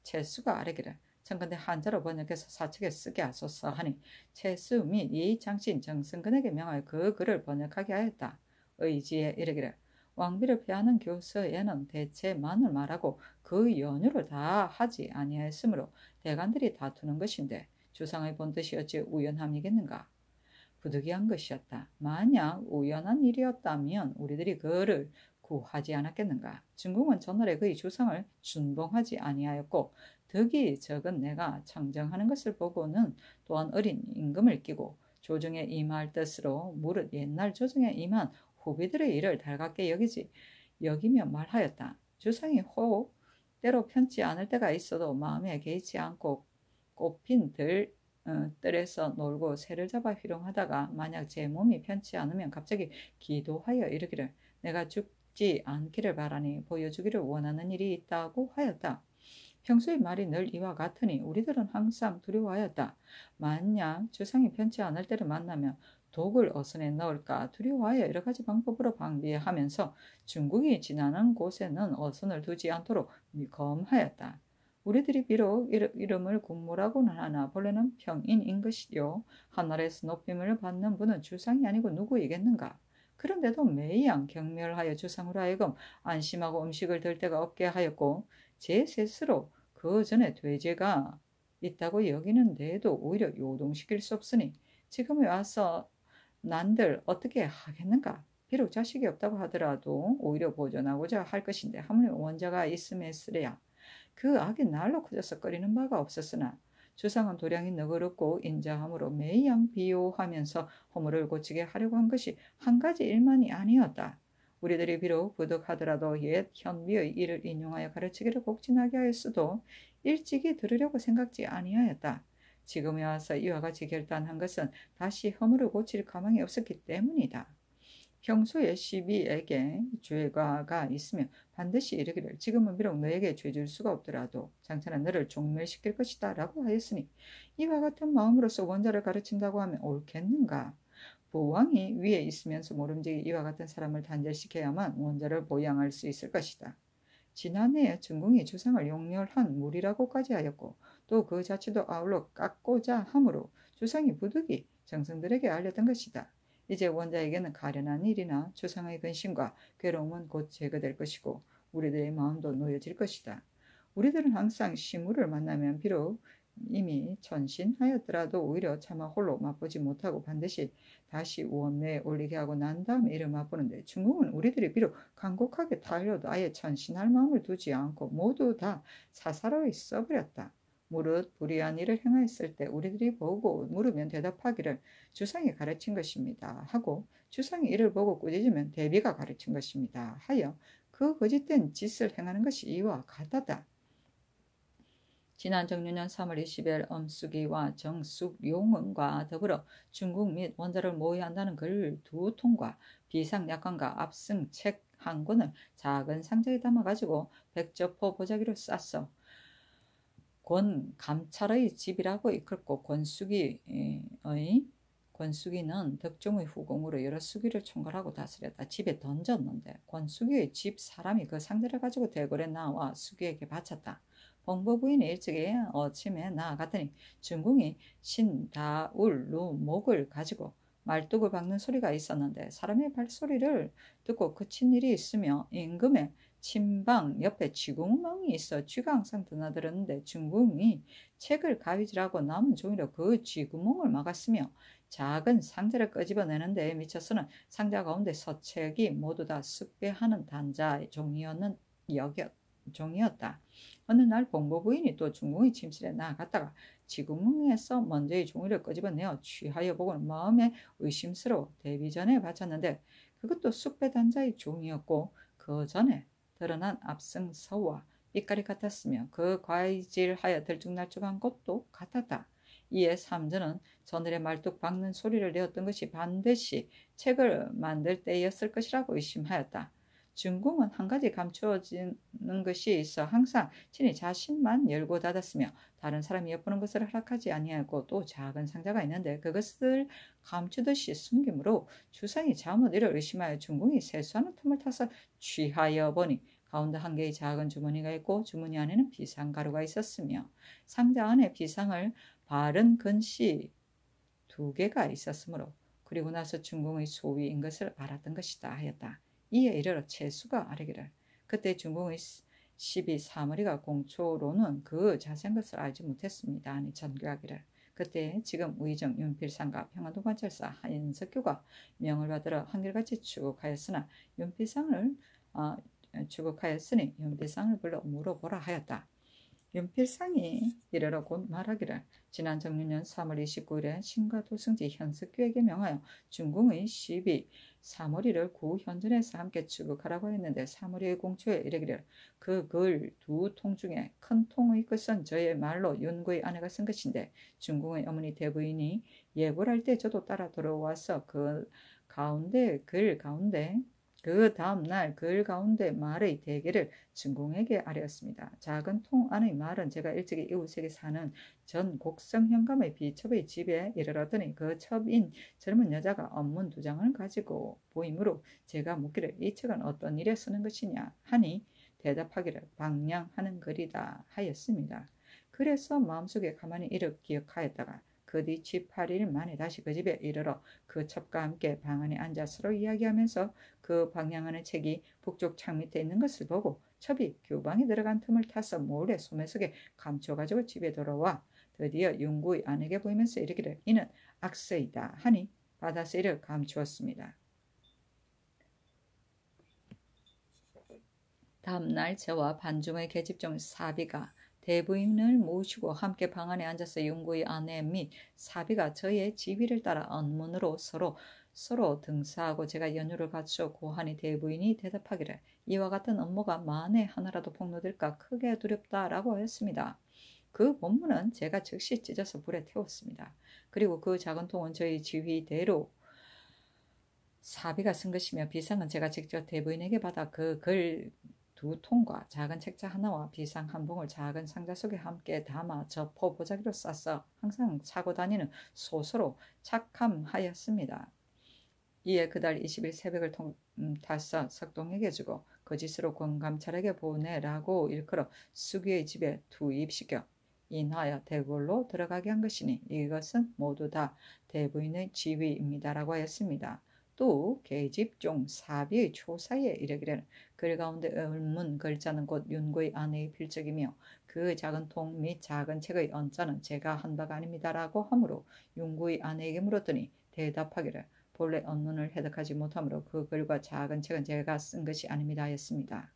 채수가 아뢰기를 참컨대 한자로 번역해서 사측에 쓰게 하소서 하니 채수 및 이 장신 정승근에게 명하여 그 글을 번역하게 하였다. 의지에 이르기를 왕비를 피하는 교서에는 대체 만을 말하고 그 연유를 다 하지 아니하였으므로 대간들이 다투는 것인데 주상의 본 뜻이 어찌 우연함이겠는가? 부득이한 것이었다. 만약 우연한 일이었다면 우리들이 그를 구하지 않았겠는가? 중궁은 전날에 그의 주상을 준봉하지 아니하였고 덕이 적은 내가 청정하는 것을 보고는 또한 어린 임금을 끼고 조정에 임할 뜻으로 무릇 옛날 조정에 임한 후비들의 일을 달갑게 여기며 말하였다. 주상이 혹 때로 편치 않을 때가 있어도 마음에 개의치 않고 꽃핀 뜰에서 놀고 새를 잡아 희롱하다가 만약 제 몸이 편치 않으면 갑자기 기도하여 이르기를 내가 죽지 않기를 바라니 보여주기를 원하는 일이 있다고 하였다. 평소의 말이 늘 이와 같으니 우리들은 항상 두려워하였다. 만약 주상이 편치 않을 때를 만나면 독을 어선에 넣을까 두려워하여 여러 가지 방법으로 방비하면서 중국이 지나는 곳에는 어선을 두지 않도록 검하였다. 우리들이 비록 이름을 국무라고는 하나 본래는 평인인 것이요 하늘에서 높임을 받는 분은 주상이 아니고 누구이겠는가? 그런데도 매양 경멸하여 주상으로 하여금 안심하고 음식을 들 데가 없게 하였고 제 스스로 그 전에 죄가 있다고 여기는데도 오히려 요동시킬 수 없으니 지금에 와서 난들 어떻게 하겠는가? 비록 자식이 없다고 하더라도 오히려 보존하고자 할 것인데 하물며 원자가 있음에 쓰랴. 그 악이 날로 커져서 꺼리는 바가 없었으나 주상은 도량이 너그럽고 인자함으로 매양 비호하면서 허물을 고치게 하려고 한 것이 한 가지 일만이 아니었다. 우리들이 비록 부득하더라도 옛 현비의 일을 인용하여 가르치기를 곡진하게 하였어도 일찍이 들으려고 생각지 아니하였다. 지금에 와서 이와 같이 결단한 것은 다시 허물을 고칠 가망이 없었기 때문이다. 평소에 시비에게 죄가가 있으면 반드시 이르기를 지금은 비록 너에게 죄 줄 수가 없더라도 장차는 너를 종멸시킬 것이다 라고 하였으니 이와 같은 마음으로서 원자를 가르친다고 하면 옳겠는가? 부왕이 위에 있으면서 모름지기 이와 같은 사람을 단절시켜야만 원자를 보양할 수 있을 것이다. 지난해에 중궁이 주상을 용렬한 무리라고까지 하였고 또 그 자체도 아울러 깎고자 하므로 주상이 부득이 정성들에게 알렸던 것이다. 이제 원자에게는 가련한 일이나 주상의 근심과 괴로움은 곧 제거될 것이고 우리들의 마음도 놓여질 것이다. 우리들은 항상 시무를 만나면 비록 이미 전신하였더라도 오히려 차마 홀로 맛보지 못하고 반드시 다시 원내에 올리게 하고 난 다음에 이를 맛보는데 중국은 우리들이 비록 간곡하게 달려도 아예 전신할 마음을 두지 않고 모두 다 사사로이 써버렸다. 무릇 불의한 일을 행하였을 때 우리들이 보고 물으면 대답하기를 주상이 가르친 것입니다 하고 주상이 이를 보고 꾸짖으면 대비가 가르친 것입니다 하여 그 거짓된 짓을 행하는 것이 이와 같았다. 지난 정유년 3월 20일 엄숙이와 정숙용은과 더불어 중국 및 원자를 모의한다는 글 2통과 비상약관과 압승 책 한 권을 작은 상자에 담아가지고 백저포 보자기로 쌌어. 권 감찰의 집이라고 이끌고 권숙이는 덕종의 후궁으로 여러 수기를 총괄하고 다스렸다. 집에 던졌는데 권숙이의 집 사람이 그 상자를 가지고 대궐에 나와 수기에게 바쳤다. 봉보 부인이 일찍이 아침에 나아갔더니 중궁이 신다울루 목을 가지고 말뚝을 박는 소리가 있었는데 사람의 발소리를 듣고 그친 일이 있으며 임금의 침방 옆에 쥐구멍이 있어 쥐가 항상 드나들었는데 중궁이 책을 가위질하고 남은 종이로 그 쥐구멍을 막았으며 작은 상자를 끄집어내는데 미쳐서는 상자 가운데 서책이 모두 다 숙배하는 단자 종이었다. 어느 날 봉보 부인이 또 중궁의 침실에 나아갔다가 쥐구멍에서 먼저 이 종이를 끄집어내어 취하여 보고는 마음에 의심스러워 대비전에 바쳤는데 그것도 숙배 단자의 종이었고 그 전에 드러난 압승서와 빛깔이 같았으며 그 과이질하여 들쭉날쭉한 것도 같았다. 이에 삼전은 저늘에 말뚝 박는 소리를 내었던 것이 반드시 책을 만들 때였을 것이라고 의심하였다. 중궁은 한 가지 감추어지는 것이 있어 항상 친히 자신만 열고 닫았으며 다른 사람이 엿보는 것을 허락하지 아니하고 또 작은 상자가 있는데 그것을 감추듯이 숨기므로 주상이 잘못 이를 의심하여 중궁이 세수하는 틈을 타서 취하여 보니 가운데 한 개의 작은 주머니가 있고 주머니 안에는 비상가루가 있었으며 상자 안에 비상을 바른 근시 2개가 있었으므로 그리고 나서 중궁의 소위인 것을 알았던 것이다 하였다. 이에 이르러 채수가 아뢰기를 그때 중궁의 12사머리가 공초로는 그 자세한 것을 알지 못했습니다. 아니 전교하기를 그때 지금 우의정 윤필상과 평안도관찰사 한석규가 명을 받으러 한결같이 추국하였으나 윤필상을 불러 물어보라 하였다. 윤필상이 이르러 곧 말하기를 지난 정유년 3월 29일에 신과 도승지 현석규에게 명하여 중궁의 12사머리를 구현전에서 함께 추국하라고 했는데 사머리의 공초에 이르기를 그 글 2통 중에 큰 통의 것은 저의 말로 윤구의 아내가 쓴 것인데 중궁의 어머니 대부인이 예불 할 때 저도 따라 들어와서 그 다음 날 글 가운데 말의 대개를 중궁에게 아뢰었습니다. 작은 통 안의 말은 제가 일찍이 이웃에게 사는 전 곡성 현감의 비첩의 집에 이르렀더니 그 첩인 젊은 여자가 언문 2장을 가지고 보이므로 제가 묻기를 이 책은 어떤 일에 쓰는 것이냐 하니 대답하기를 방량하는 글이다 하였습니다. 그래서 마음속에 가만히 이를 기억하였다가 그 뒤 7-8일 만에 다시 그 집에 이르러 그 첩과 함께 방 안에 앉아 서로 이야기하면서 그 방향하는 책이 북쪽 창 밑에 있는 것을 보고 첩이 교방에 들어간 틈을 타서 몰래 소매 속에 감춰가지고 집에 돌아와 드디어 윤구의 아내에게 보이면서 이르기를 이는 악서이다 하니 받아서 이를 감추었습니다. 다음날 저와 반중의 계집종 사비가 대부인을 모시고 함께 방 안에 앉아서 윤구의 아내 및 사비가 저의 지휘를 따라 언문으로 서로 등사하고 제가 연유를 갖추어 고하니 대부인이 대답하기를 이와 같은 업무가 만에 하나라도 폭로될까 크게 두렵다라고 했습니다. 그 본문은 제가 즉시 찢어서 불에 태웠습니다. 그리고 그 작은 통은 저희 지휘대로 사비가 쓴 것이며 비상은 제가 직접 대부인에게 받아 그 글 2통과 작은 책자 하나와 비상 한 봉을 작은 상자 속에 함께 담아 저 포보자기로 싸서 항상 차고 다니는 소서로 착함하였습니다. 이에 그달 20일 새벽을 타서 석동에게 주고 거짓으로 권감찰에게 보내라고 일컬어 수기의 집에 투입시켜 인하여 대궐로 들어가게 한 것이니 이것은 모두 다 대부인의 지위입니다라고 하였습니다. 또 계집종 사비의 초사에 이르기를 글 가운데 읊은 글자는 곧 윤고의 아내의 필적이며 그 작은 통 및 작은 책의 언자는 제가 한 바가 아닙니다라고 하므로 윤고의 아내에게 물었더니 대답하기를 본래 언문을 해석하지 못하므로 그 글과 작은 책은 제가 쓴 것이 아닙니다 하였습니다.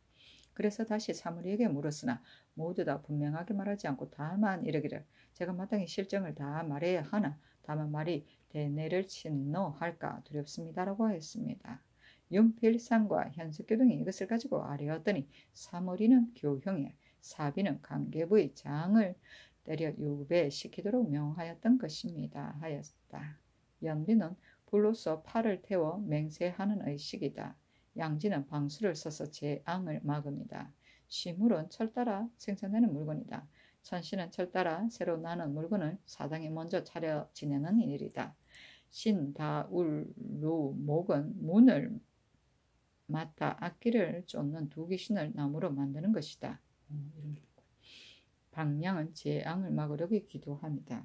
그래서 다시 사무리에게 물었으나 모두 다 분명하게 말하지 않고 다만 이르기를 제가 마땅히 실정을 다 말해야 하나 다만 말이 대뇌를 친노 할까 두렵습니다라고 하였습니다. 윤필상과 현숙교 등이 이것을 가지고 아뢰었더니 사무리는 교형에 사비는 관계부의 장을 때려 유배시키도록 명하였던 것입니다 하였다. 연비는 불로써 팔을 태워 맹세하는 의식이다. 양지는 방수를 써서 재앙을 막음이다. 시물은 철 따라 생산되는 물건이다. 천시는 철 따라 새로 나는 물건을 사당에 먼저 차려 지내는 일이다. 신다울루 목은 문을 맡아 악기를 쫓는 두 귀신을 나무로 만드는 것이다. 이런 게 있고. 방량은 재앙을 막으려고 기도합니다.